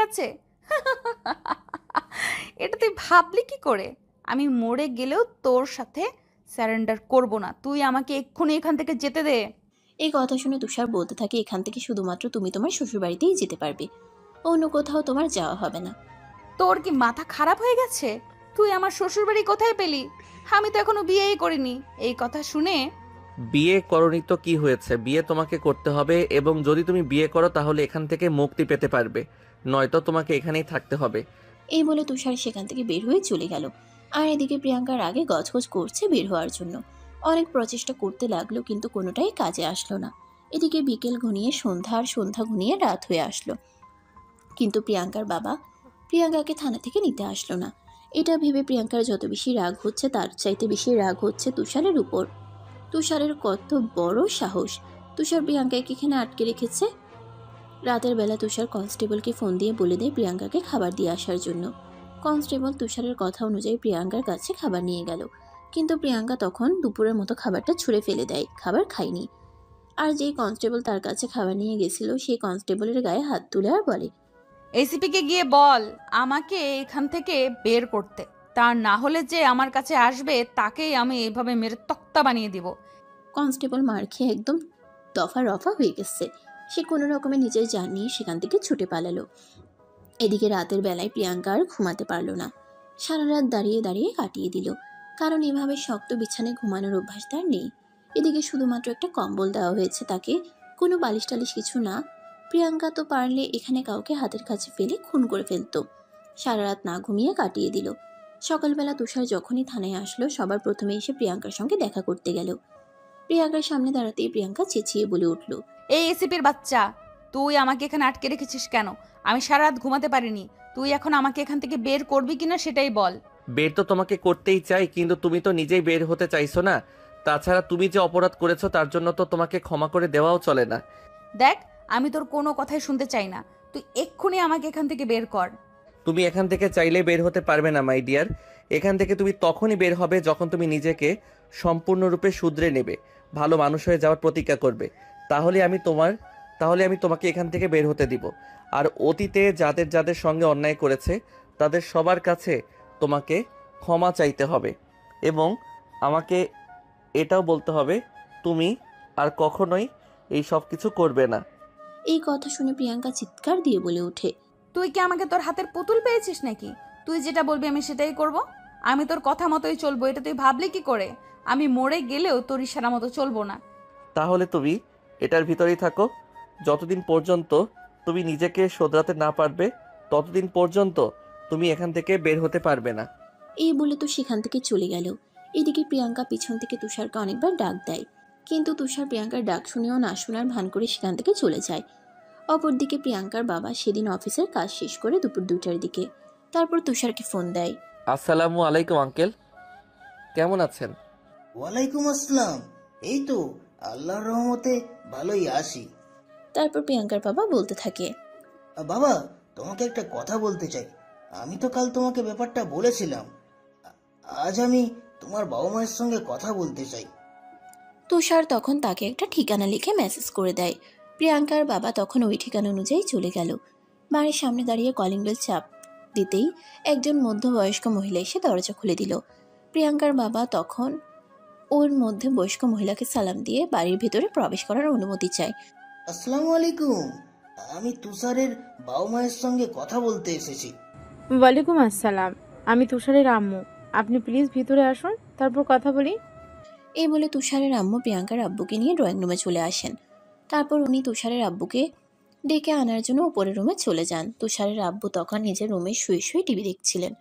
কাছে? এটা তুই ভাবলি কি করে? আমি মরে গেলেও তোর সাথে স্যারেন্ডার করব না। তুই আমাকে এক্ষুনি এখান থেকে যেতে দে। এই কথা শুনে তুষার বলতে থাকে, এখান থেকে শুধুমাত্র তুমি তোমার শ্বশুরবাড়িতেই যেতে পারবে, অন্য কোথাও তোমার যাওয়া হবে না। তোর কি মাথা খারাপ হয়ে গেছে? তুই আমার শ্বশুরবাড়ি কোথায় পেলি? আমি তো এখনো বিয়েই করিনি। এই কথা শুনে বিয়ে করনি তো কি হয়েছে, বিয়ে তোমাকে করতে হবে, এবং যদি তুমি বিয়ে করো তাহলে এখান থেকে মুক্তি পেতে পারবে, নয়তো তোমাকে এখানেই থাকতে হবে। এই বলে তুষার সেখান থেকে বের হয়ে চলে গেল। আর এদিকে প্রিয়াঙ্কার আগে গজগজ করছে বের হওয়ার জন্য। অনেক প্রচেষ্টা করতে লাগলো কিন্তু কোনোটাই কাজে আসলো না। এদিকে বিকেল ঘনিয়ে সন্ধ্যা, আর সন্ধ্যা ঘনিয়ে রাত হয়ে আসলো, কিন্তু প্রিয়াঙ্কার বাবা প্রিয়াঙ্কাকে থানা থেকে নিতে আসলো না। এটা ভেবে প্রিয়াঙ্কার যত বেশি রাগ হচ্ছে, তার চাইতে বেশি রাগ হচ্ছে তুষারের উপর। তুষারের কত বড় সাহস! তুষার প্রিয়াঙ্কাকে এখানে আটকে রেখেছে। রাতের বেলা তুষার কনস্টেবলকে ফোন দিয়ে বলে দেয় প্রিয়াঙ্কাকে খাবার দিয়ে আসার জন্য। কনস্টেবল তুষারের কথা অনুযায়ী প্রিয়াঙ্কার কাছে খাবার নিয়ে গেল, কিন্তু প্রিয়াঙ্কা তখন দুপুরের মতো খাবারটা ছুঁড়ে ফেলে দেয়, খাবার খায়নি। আর যেই কনস্টেবল তার কাছে খাবার নিয়ে গেছিল সেই কনস্টেবলের গায়ে হাত তুলে আর বলে, এসিপিকে গিয়ে বল আমাকে এখান থেকে বের করতে। তার না হলে যে আমার কাছে আসবে তাকেই আমি এভাবে মেরে তক্তা বানিয়ে দিব। কনস্টেবল মার খেয়ে একদম দফা রফা হয়ে গেছে। সে কোনো রকমে নিজের জান নিয়ে সেখান থেকে ছুটে পালালো। এদিকে রাতের বেলায় প্রিয়াঙ্কা আর ঘুমাতে পারল না। সারা রাত দাঁড়িয়ে দাঁড়িয়ে কাটিয়ে দিল, কারণ এভাবে শক্ত বিছানায় ঘুমানোর অভ্যাস তার নেই। এদিকে শুধুমাত্র একটা কম্বল দেওয়া হয়েছে তাকে, কোনো বালিশ টালিশ কিছু না। প্রিয়াঙ্কা তো পারলে এখানে কাউকে হাতের কাছে ফেলে খুন করে ফেলতো। সারা রাত না ঘুমিয়ে কাটিয়ে দিল। সকালবেলা তুষার যখনই থানায় আসলো, সবার প্রথমে এসে প্রিয়াঙ্কার সঙ্গে দেখা করতে গেল। প্রিয়াঙ্কার সামনে দাঁড়াতেই প্রিয়াঙ্কা চেঁচিয়ে বলে উঠল, এই এসিপির বাচ্চা, তুই আমাকে এখানে আটকে রেখেছিস কেন? আমি সারা রাত ঘুমাতে পারিনি। তুই এখন আমাকে এখান থেকে বের করবি কিনা সেটাই বল। বের তো তোমাকে করতেই চাই, কিন্তু তুমি তো নিজেই বের হতে চাইছো না। তাছাড়া তুমি যে অপরাধ করেছো তার জন্য তো তোমাকে ক্ষমা করে দেওয়াও চলে না। দেখ, আমি তোর কোনো কথাই শুনতে চাই না। তুই এক্ষুনি আমাকে এখান থেকে বের কর। তুমি এখান থেকে চাইলে বের হতে পারবে না মাই ডিয়ার। এখান থেকে তুমি তখনই বের হবে যখন তুমি নিজেকে সম্পূর্ণরূপে শুধরে নেবে, ভালো মানুষ হয়ে যাওয়ার প্রতিজ্ঞা করবে। তাহলে আমি তোমার তাহলে আমি তোমাকে এখান থেকে বের হতে দিব। আর অতীতে যাদের যাদের সঙ্গে অন্যায় করেছে তাদের সবার কাছে তোমাকে ক্ষমা চাইতে হবে, এবং আমাকে এটাও বলতে হবে তুমি আর কখনোই এই সব কিছু করবে না। এই কথা শুনে প্রিয়াঙ্কা চিৎকার দিয়ে বলে ওঠে, তুই কি আমাকে তোর হাতের পুতুল পেয়েছিস নাকি? তুই যেটা বলবি আমি সেটাই করব। আমি তোর কথা মতোই চলবো, এটা তুই ভাবলি কি করে? আমি মরে গেলেও তোর ইশারা মতো চলবো না। তাহলে তুমি এটার ভিতরেই থাকো। যতদিন পর্যন্ত তুমি নিজেকে শোধরাতে না পারবে ততদিন পর্যন্ত তুমি এখান থেকে বের হতে পারবে না। এই বলে তো সেখান থেকে চলে গেল। এদিকে প্রিয়াঙ্কা পিছন থেকে তুষারকে অনেকবার ডাক দেয়, কিন্তু তুষার প্রিয়াঙ্কার ডাক শুনেও না শোনার ভান করে সেখান থেকে চলে যায়। অপরদিকে প্রিয়াঙ্কার বাবা সেদিন অফিসের কাজ শেষ করে দুপুর 2টার দিকে তারপর তুষারকে ফোন দেয়। আসসালামু আলাইকুম আঙ্কেল, কেমন আছেন? ওয়ালাইকুম আসসালাম। এই তো আল্লাহর রহমতে ভালোই আছি। তারপর প্রিয়াঙ্কার বাবা বলতে থাকে, বাবা, তোমাকে একটা কথা বলতে চাই। আমি তো কাল তোমাকে ব্যাপারটা বলেছিলাম। আজ আমি তোমার বাবা মায়ের সঙ্গে কথা বলতে চাই। তুষার তখন তাকে একটা ঠিকানা লিখে মেসেজ করে দেয়। প্রিয়াঙ্কার বাবা তখন ওই ঠিকানা অনুযায়ী চলে গেল। বাড়ির সামনে দাঁড়িয়ে কলিং বেল চাপ দিতেই একজন মধ্যবয়স্ক মহিলা এসে দরজা খুলে দিল। প্রিয়াঙ্কার বাবা তখন ওর মধ্যে বয়স্ক মহিলাকে সালাম দিয়ে বাড়ির ভেতরে প্রবেশ করার অনুমতি চায়। আসসালামু আলাইকুম। আমি তুষারের বাবা মায়ের সঙ্গে কথা বলতে এসেছি। ওয়ালাইকুম আসসালাম। আমি তুষারের আম্মু। আপনি প্লিজ ভিতরে আসুন, তারপর কথা বলি। এই বলে তুষারের আম্মু প্রিয়াঙ্কার আব্বুকে নিয়ে ড্রয়িং রুমে চলে আসেন। তারপর উনি তুষারের আব্বুকে ডেকে আনার জন্য উপরের রুমে চলে যান। তুষারের আব্বু তখন নিজের রুমে শুয়ে শুয়ে টিভি দেখছিলেন।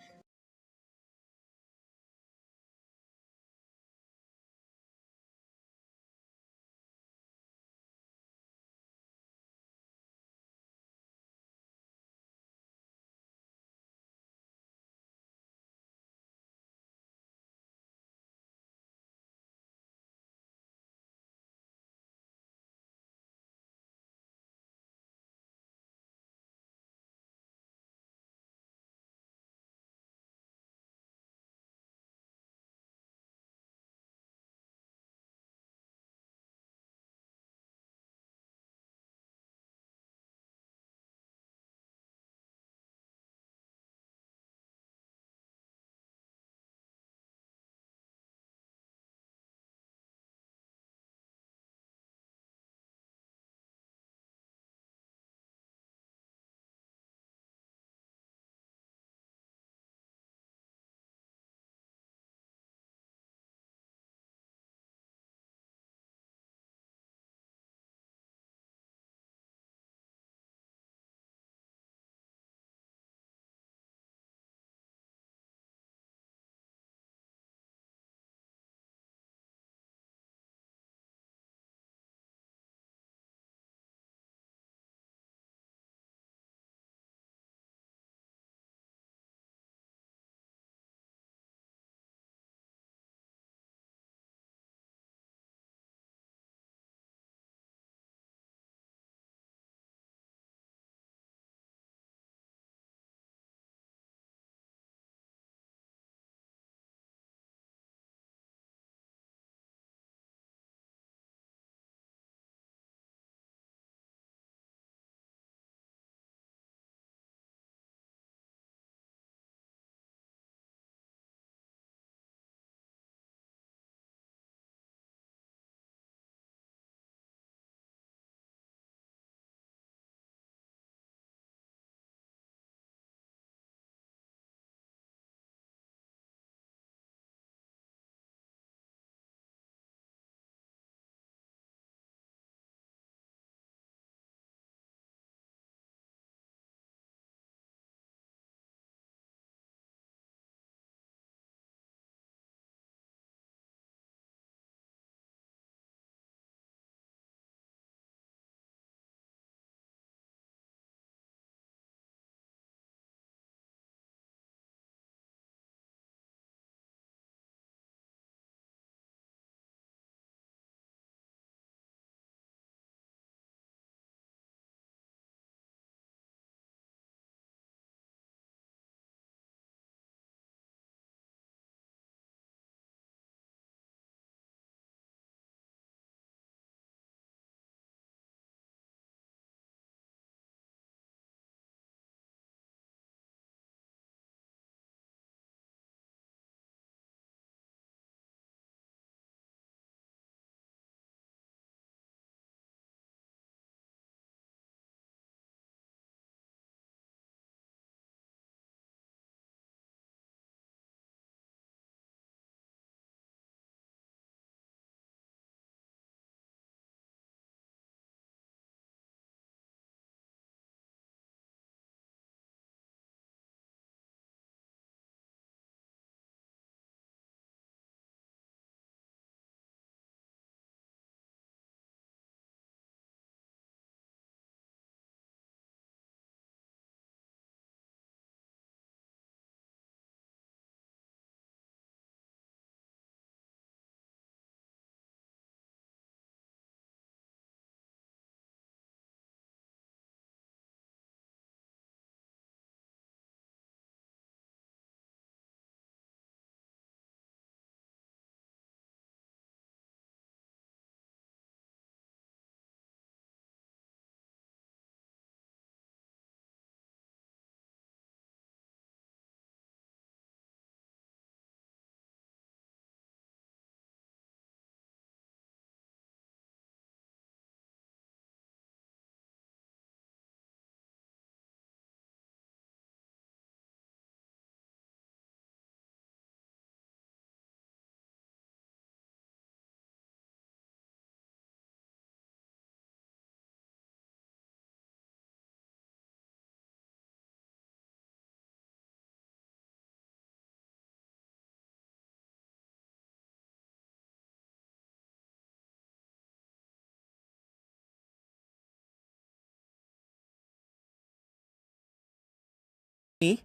তুমি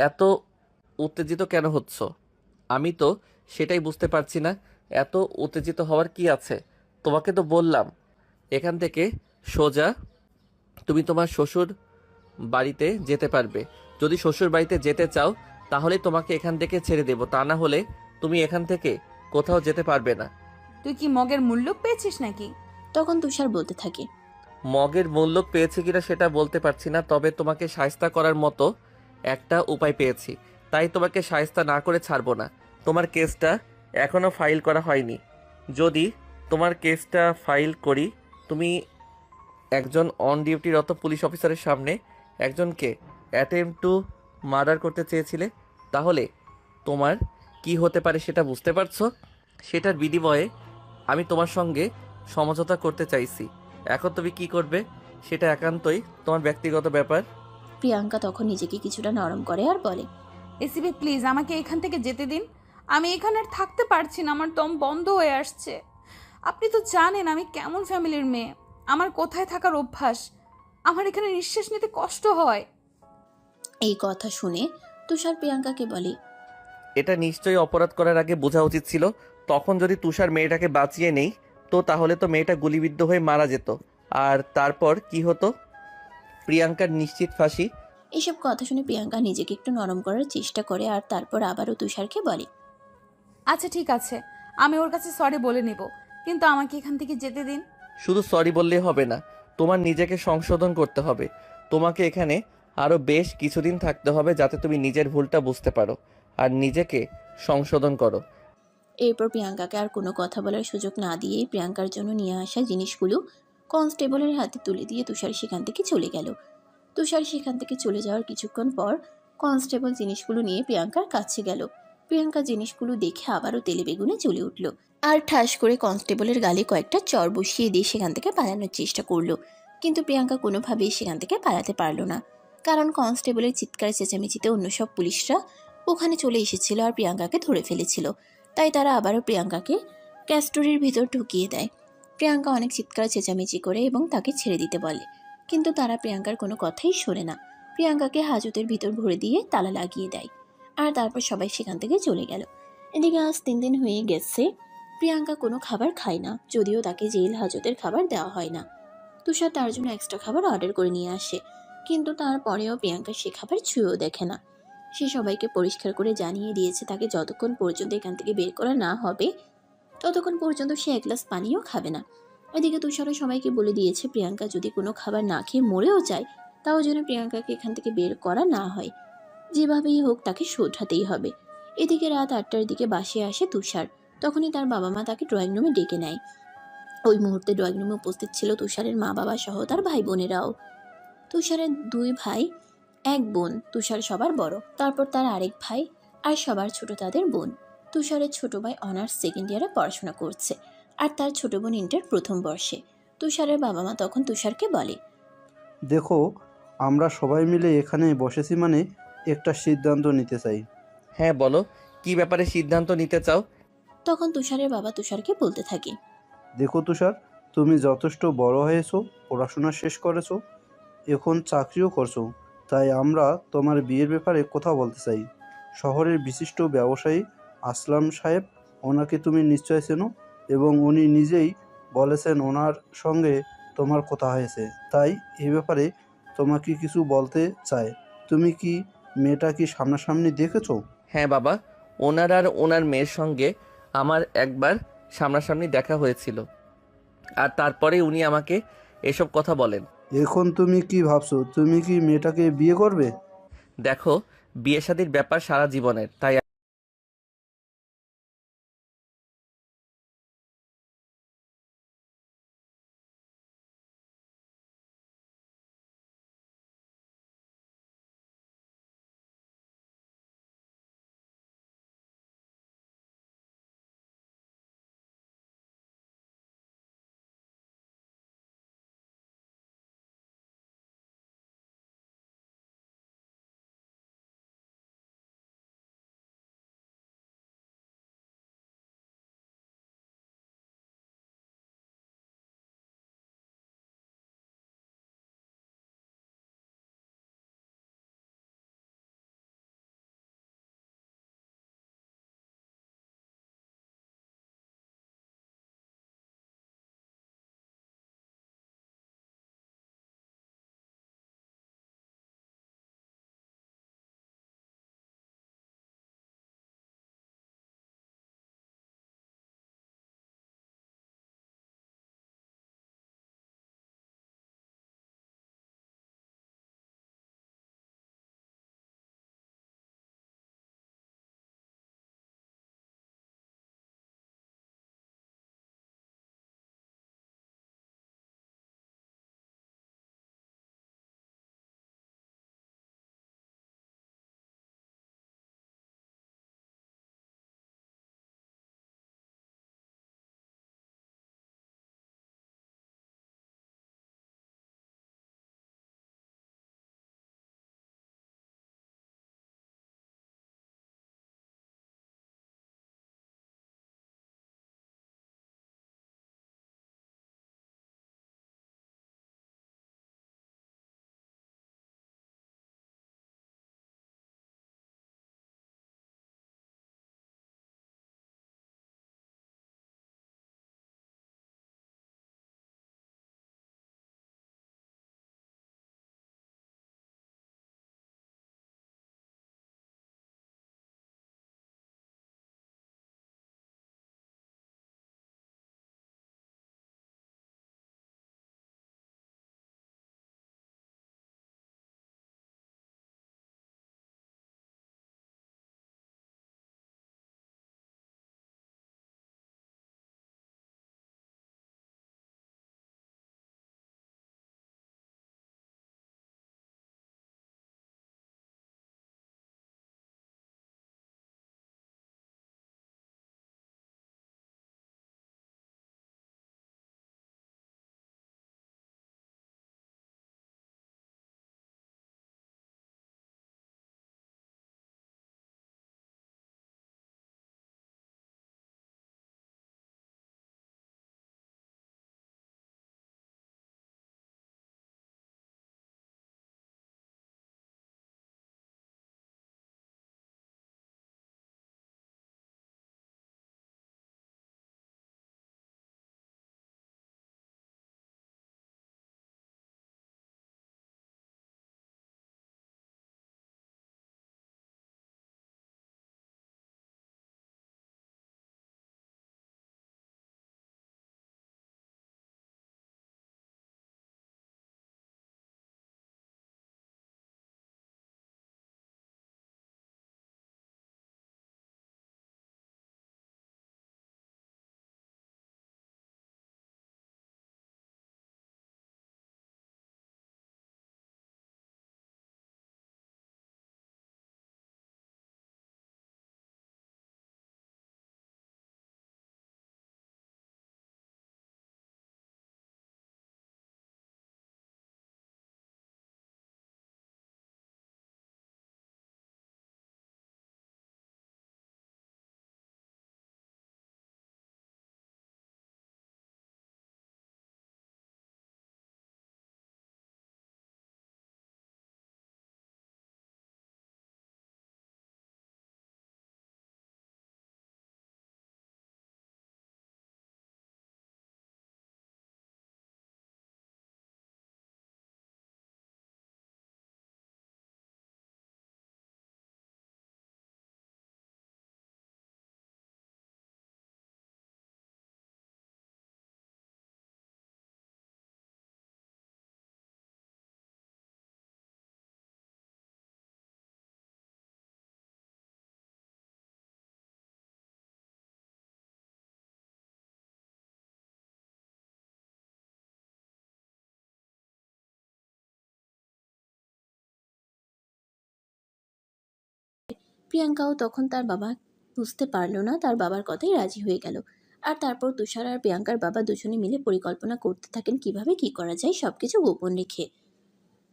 এত উত্তেজিত কেন হচ্ছ? আমি তো সেটাই বুঝতে পারছি না। এত উত্তেজিত হওয়ার কি আছে? তোমাকে তো বললাম এখান থেকে সোজা তুমি তোমার শ্বশুর বাড়িতে যেতে পারবে। যদি শ্বশুর বাড়িতে যেতে চাও তাহলে তোমাকে এখান থেকে ছেড়ে দেব, তা না হলে তুমি এখান থেকে কোথাও যেতে পারবে না। তুই কি মগের মূল্য পেয়েছিস নাকি? তখন তুষার বলতে থাকে। মগের মূল্য পেয়েছি কিনা সেটা বলতে পারছি না, তবে তোমাকে শায়েস্তা করার মতো একটা উপায় পেয়েছি। তাই তোমাকে শায়েস্তা না করে ছাড়বো না। তোমার কেসটা এখনো ফাইল করা হয়নি। যদি তোমার কেসটা ফাইল করি, তুমি একজন অন ডিউটিরত পুলিশ অফিসারের সামনে একজনকে অ্যাটেম্প টু মার্ডার করতে চেয়েছিলে, তাহলে তোমার কি হতে পারে সেটা বুঝতে পারছো? সেটার বিনিময়ে আমি তোমার সঙ্গে সমঝোতা করতে চাইছি। এখন তুমি কি করবে সেটা একান্তই তোমার ব্যক্তিগত ব্যাপার। প্রিয়াঙ্কা তখন নিজেকে কিছুটা নরম করে আর বলে। এসিপি প্লিজ আমাকে এখান থেকে যেতে দিন। আমি এখানে আর থাকতে পারছি না, আমার দম বন্ধ হয়ে আসছে। আপনি তো জানেন আমি কেমন ফ্যামিলির মেয়ে, আমার কোথায় থাকার অভ্যাস, আমার এখানে নিঃশ্বাস নিতে কষ্ট হয়। এই কথা শুনে তুষার প্রিয়াঙ্কাকে বলে। এটা নিশ্চয়ই অপরাধ করার আগে বোঝা উচিত ছিল। তখন যদি তুষার মেয়েটাকে বাঁচিয়ে নেই তো তাহলে তো মেয়েটা গুলিবিদ্ধ হয়ে মারা যেত। আর তারপর কি হতো? প্রিয়াঙ্কার নিশ্চিত ফাঁসি। এসব কথা শুনে প্রিয়াঙ্কা নিজেকে একটু নরম করার চেষ্টা করে আর তারপর আবারও তুষারকে বলে। আচ্ছা ঠিক আছে, আমি ওর কাছে সরি বলে নেব, কিন্তু আমাকে এখান থেকে যেতে দিন। শুধু সরি বললে হবে না, তোমার নিজেকে সংশোধন করতে হবে। তোমাকে এখানে আরও বেশ কিছুদিন থাকতে হবে যাতে তুমি নিজের ভুলটা বুঝতে পারো আর নিজেকে সংশোধন করো। এরপর প্রিয়াঙ্কাকে আর কোনো কথা বলার সুযোগ না দিয়েই প্রিয়াঙ্কার জন্য নিয়ে আসা জিনিসগুলো কনস্টেবলের হাতে তুলে দিয়ে তুষার সেখান থেকে চলে গেল। তুষার সেখান থেকে চলে যাওয়ার কিছুক্ষণ পর কনস্টেবল জিনিসগুলো নিয়ে প্রিয়াঙ্কার কাছে গেল। প্রিয়াঙ্কা জিনিসগুলো দেখে আবারও তেলে বেগুনে জ্বলে উঠল আর ঠাস করে কনস্টেবলের গালে কয়েকটা চড় বসিয়ে দিয়ে সেখান থেকে পালানোর চেষ্টা করলো। কিন্তু প্রিয়াঙ্কা কোনোভাবেই সেখান থেকে পালাতে পারল না, কারণ কনস্টেবলের চিৎকার চেঁচামেচিতে অন্য সব পুলিশরা ওখানে চলে এসেছিল আর প্রিয়াঙ্কাকে ধরে ফেলেছিল। তাই তারা আবারও প্রিয়াঙ্কাকে ক্যাস্টোরির ভিতর ঢুকিয়ে দেয়। প্রিয়াঙ্কা অনেক চিৎকার চেঁচামেচি করে এবং তাকে ছেড়ে দিতে বলে, কিন্তু তারা প্রিয়াঙ্কার কোনো কথাই শোনে না। প্রিয়াঙ্কাকে হাজতের ভিতর ভরে দিয়ে তালা লাগিয়ে দেয় আর তারপর সবাই সেখান থেকে চলে গেল। এদিকে আজ 3 দিন হয়ে গেছে প্রিয়াঙ্কা কোনো খাবার খায় না, যদিও তাকে জেল হাজতের খাবার দেওয়া হয় না। তুষার তার জন্য এক্সট্রা খাবার অর্ডার করে নিয়ে আসে, কিন্তু তারপরেও প্রিয়াঙ্কা সে খাবার ছুঁয়েও দেখে না। সে সবাইকে পরিষ্কার করে জানিয়ে দিয়েছে তাকে যতক্ষণ পর্যন্ত এখান থেকে বের করা না হবে ততক্ষণ পর্যন্ত সে এক গ্লাস পানিও খাবে না। এদিকে তুষারও সবাইকে বলে দিয়েছে প্রিয়াঙ্কা যদি কোনো খাবার না খেয়ে মরেও যায় তাও যেন প্রিয়াঙ্কাকে এখান থেকে বের করা না হয়, যেভাবেই হোক তাকে শোধরাতেই হবে। এদিকে রাত 8টার দিকে বাসে আসে তুষার। তখনই তার বাবা মা তাকে ড্রয়িং রুমে ডেকে নেয়। ওই মুহূর্তে ড্রয়িং রুমে উপস্থিত ছিল তুষারের মা বাবা সহ তার ভাই বোনেরাও। তুষারের 2 ভাই 1 বোন, তুষার সবার বড়, তারপর তার আরেক ভাই আর সবার ছোট তাদের বোন। তুষারের ছোট ভাই অনার্স 2nd ইয়ারে পড়াশোনা করছে আর তার ছোট বোন ইন্টার 1ম বর্ষে। তুষারের বাবা মা তখন তুষারকে বলে। দেখো, আমরা সবাই মিলে এখানে বসেছি মানে একটা সিদ্ধান্ত নিতে চাই। হ্যাঁ বলো, কি ব্যাপারে সিদ্ধান্ত নিতে চাও? তখন তুষারের বাবা তুষারকে বলতে থাকে। দেখো তুষার, তুমি যথেষ্ট বড় হয়েছো, পড়াশোনা শেষ করেছো, এখন চাকরিও করছো, তাই আমরা তোমার বিয়ের ব্যাপারে কথা বলতে চাই। শহরের বিশিষ্ট ব্যবসায়ী আসলাম সাহেব, ওনাকে তুমি নিশ্চয় চেনো, এবং উনি নিজেই বলেছেন ওনার সঙ্গে তোমার কথা হয়েছে। তাই এই ব্যাপারে তোমাকে কিছু বলতে চায়। তুমি কি মেয়েটা কি সামনাসামনি দেখেছো? হ্যাঁ বাবা, ওনার আর ওনার মেয়ের সঙ্গে আমার একবার সামনাসামনি দেখা হয়েছিল, আর তারপরে উনি আমাকে এসব কথা বলেন। এখন তুমি কি ভাবছো? তুমি কি মেয়েটাকে বিয়ে করবে? দেখো, বিয়ে শাদীর ব্যাপার সারা জীবনের, তাই প্রিয়াঙ্কাও তখন তার বাবা বুঝতে পারল না, তার বাবার কথাই রাজি হয়ে গেল। আর তারপর তুষার আর প্রিয়াঙ্কার বাবা দুজনে মিলে পরিকল্পনা করতে থাকেন কিভাবে কি করা যায় সবকিছু গোপন রেখে।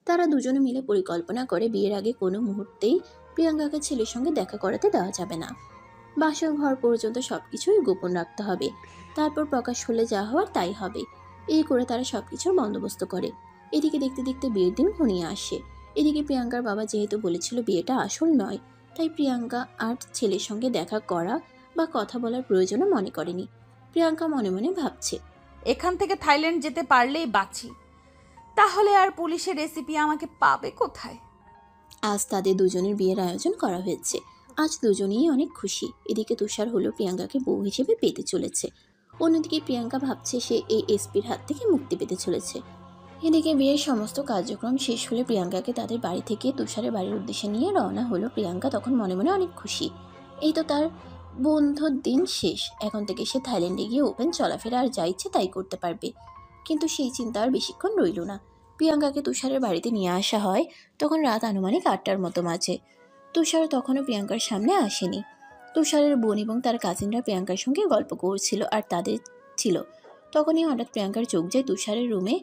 তারা দুজনে মিলে পরিকল্পনা করে বিয়ের আগে কোনো মুহূর্তেই প্রিয়াঙ্কাকে ছেলের সঙ্গে দেখা করাতে দেওয়া যাবে না। বাসর ঘর পর্যন্ত সবকিছুই গোপন রাখতে হবে, তারপর প্রকাশ হলে যা হওয়ার তাই হবে। এই করে তারা সবকিছুর বন্দোবস্ত করে। এদিকে দেখতে দেখতে বিয়ের দিন ঘনিয়ে আসে। এদিকে প্রিয়াঙ্কার বাবা যেহেতু বলেছিল বিয়েটা আসল নয়, তাই প্রিয়াঙ্কা আর ছেলের সঙ্গে দেখা করা বা কথা বলার প্রয়োজনও মনে করেনি। প্রিয়াঙ্কা মনে মনে ভাবছে, এখান থেকে থাইল্যান্ড যেতে পারলেই বাঁচি, তাহলে আর পুলিশের রেসিপি আমাকে পাবে কোথায়? আজ তাদের দুজনের বিয়ের আয়োজন করা হয়েছে। আজ দুজনেই অনেক খুশি। এদিকে তুষার হলো প্রিয়াঙ্কাকে বউ হিসেবে পেতে চলেছে, অন্যদিকে প্রিয়াঙ্কা ভাবছে সে এই এসপির হাত থেকে মুক্তি পেতে চলেছে। এদিকে বিয়ের সমস্ত কার্যক্রম শেষ হলে প্রিয়াঙ্কাকে তাদের বাড়ি থেকে তুষারের বাড়ির উদ্দেশ্যে নিয়ে রওনা হলো। প্রিয়াঙ্কা তখন মনে মনে অনেক খুশি। এই তো তার বন্ধুর দিন শেষ, এখন থেকে সে থাইল্যান্ডে গিয়ে ওপেন চলাফেরা আর যা ইচ্ছে তাই করতে পারবে। কিন্তু সেই চিন্তা আর বেশিক্ষণ রইল না। প্রিয়াঙ্কাকে তুষারের বাড়িতে নিয়ে আসা হয় তখন রাত আনুমানিক 8টার মতো মাঝে। তুষার তখনও প্রিয়াঙ্কার সামনে আসেনি। তুষারের বোন এবং তার কাজিনরা প্রিয়াঙ্কার সঙ্গে গল্প করছিল আর তাদের ছিল। তখনই হঠাৎ প্রিয়াঙ্কার চোখ যায় তুষারের রুমে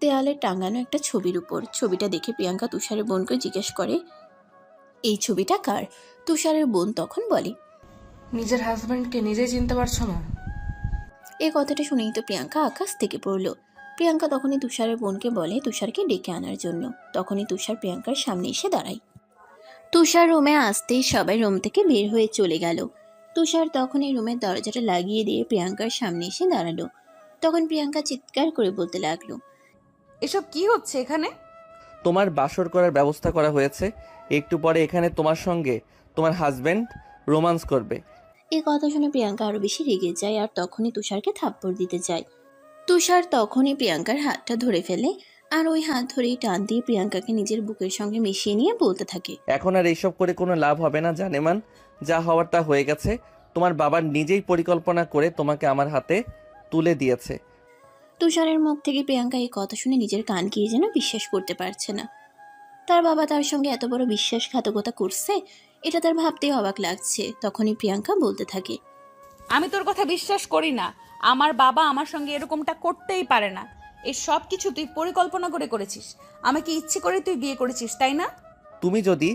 দেয়ালে টাঙানো একটা ছবির উপর। ছবিটা দেখে প্রিয়াঙ্কা তুষারের বোনকে জিজ্ঞেস করে, এই ছবিটা কার? তুষারের বোন তখন বলে, নিজের হাজব্যান্ডকে নিজে চিনতে পারছো না? এই কথাটা শুনেই তো প্রিয়াঙ্কা আকাশ থেকে পড়ল। প্রিয়াঙ্কা তখনই তুষারের বোনকে বলে তুষারকে ডেকে আনার জন্য। তখনই তুষার প্রিয়াঙ্কার সামনে এসে দাঁড়ায়। তুষার রুমে আসতেই সবাই রুম থেকে বের হয়ে চলে গেল। তুষার তখনই রুমের দরজাটা লাগিয়ে দিয়ে প্রিয়াঙ্কার সামনে এসে দাঁড়ালো। তখন প্রিয়াঙ্কা চিৎকার করে বলতে লাগলো, এসব কি হচ্ছে এখানে? তোমার বাসর করার ব্যবস্থা করা হয়েছে। একটু পরে এখানে তোমার সঙ্গে তোমার হাজবেন্ড রোমান্স করবে। এই কথা শুনে প্রিয়াঙ্কা আরো বেশি রেগে যায় আর তখনই তুষারকে থাপ্পড় দিতে যায়। তুষার তখনই প্রিয়াঙ্কার হাতটা ধরে ফেলে আর ওই হাত ধরেই টান দিয়ে প্রিয়াঙ্কাকে নিজের বুকের সঙ্গে মিশিয়ে নিয়ে বলতে থাকে, এখন আর এইসব করে কোনো লাভ হবে না জানেমান, যা হওয়ার তা হয়ে গেছে। তোমার বাবা নিজেই পরিকল্পনা করে তোমাকে আমার হাতে তুলে দিয়েছে। তুষারের মুখ থেকে প্রিয়াঙ্কা এই কথা শুনে নিজের কান গিয়ে যেন বিশ্বাস করতে পারছে না। তার বাবা তার সঙ্গে এত বড় বিশ্বাসঘাতকতা করছে, এটা তার ভাবতেই অবাক লাগছে। তখনই প্রিয়াঙ্কা বলতে থাকে, আমি তোর কথা বিশ্বাস করি না। আমার বাবা আমার সঙ্গে এরকমটা করতেই পারে না। এই সব কিছু তুই পরিকল্পনা করে করেছিস। আমাকে ইচ্ছে করে তুই বিয়ে করেছিস, তাই না? তুমি যদি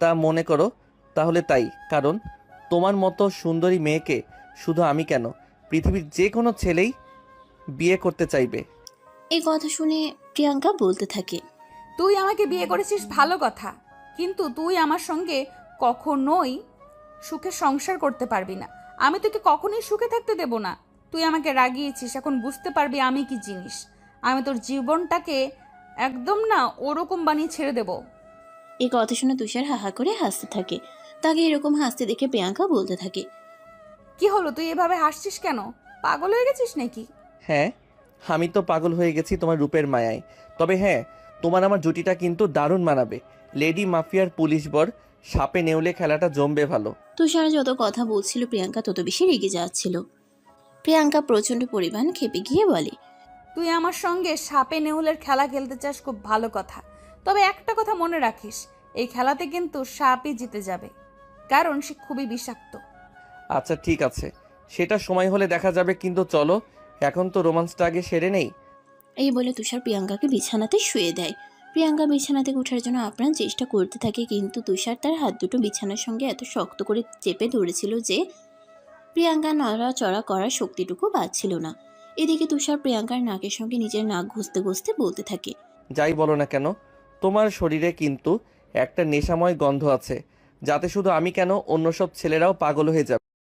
তা মনে করো তাহলে তাই, কারণ তোমার মতো সুন্দরী মেয়েকে শুধু আমি কেন, পৃথিবীর যে কোনো ছেলেই বিয়ে করতে চাইবে। এই কথা শুনে প্রিয়াঙ্কা বলতে থাকে, তুই আমাকে বিয়ে করেছিস ভালো কথা, কিন্তু তুই আমার সঙ্গে কখনোই সুখে সংসার করতে পারবি না। আমি তোকে কখনোই সুখে থাকতে দেব না। তুই আমাকে রাগিয়েছিস, এখন বুঝতে পারবি আমি কি জিনিস। আমি তোর জীবনটাকে একদম না ওরকম বানিয়ে ছেড়ে দেব। এই কথা শুনে তুষার হাহা করে হাসতে থাকে। তাকে এরকম হাসতে দেখে প্রিয়াঙ্কা বলতে থাকে, কি হলো, তুই এভাবে হাসছিস কেন? পাগল হয়ে গেছিস নাকি? হ্যাঁ, আমি তো পাগল হয়ে গেছি তোমার রূপের মায়ায়। তবে হ্যাঁ, তোমার আমার জুটিটা কিন্তু দারুণ মানাবে। লেডি মাফিয়ার পুলিশ বর সাপে নেউলে খেলাটা জমবে ভালো। তুষার যত কথা বলছিল প্রিয়াঙ্কা তত বেশি রেগে যাচ্ছিল। প্রিয়াঙ্কা প্রচন্ড পরিমাণ ক্ষেপে গিয়ে বলে, তুই আমার সঙ্গে সাপে নেউলের খেলা খেলতে চাস, খুব ভালো কথা। তবে একটা কথা মনে রাখিস, এই খেলাতে কিন্তু সাপই জিতে যাবে, কারণ সে খুবই বিষাক্ত। আচ্ছা ঠিক আছে, সেটা সময় হলে দেখা যাবে, কিন্তু চলো এখন তো রোমান্সটা আগে সেরে নেই। এই বলে তুষার প্রিয়াঙ্কাকে বিছানাতে শুয়ে দেয়। প্রিয়াঙ্কা বিছানা থেকে ওঠার জন্য আপ্রাণ চেষ্টা করতে থাকে, কিন্তু তুষার তার হাত দুটো বিছানার সঙ্গে এত শক্ত করে চেপে ধরেছিল যে প্রিয়াঙ্কা নড়াচড়া করার শক্তিটুকু পাচ্ছিল না। এদিকে তুষার প্রিয়াঙ্কার নাকের সঙ্গে নিজের নাক ঘষতে ঘষতে বলতে থাকে, যাই বলো না কেন, তোমার শরীরে কিন্তু একটা নেশাময় গন্ধ আছে, যাতে শুধু আমি কেন অন্য সব ছেলেরাও পাগল হয়ে যাবে।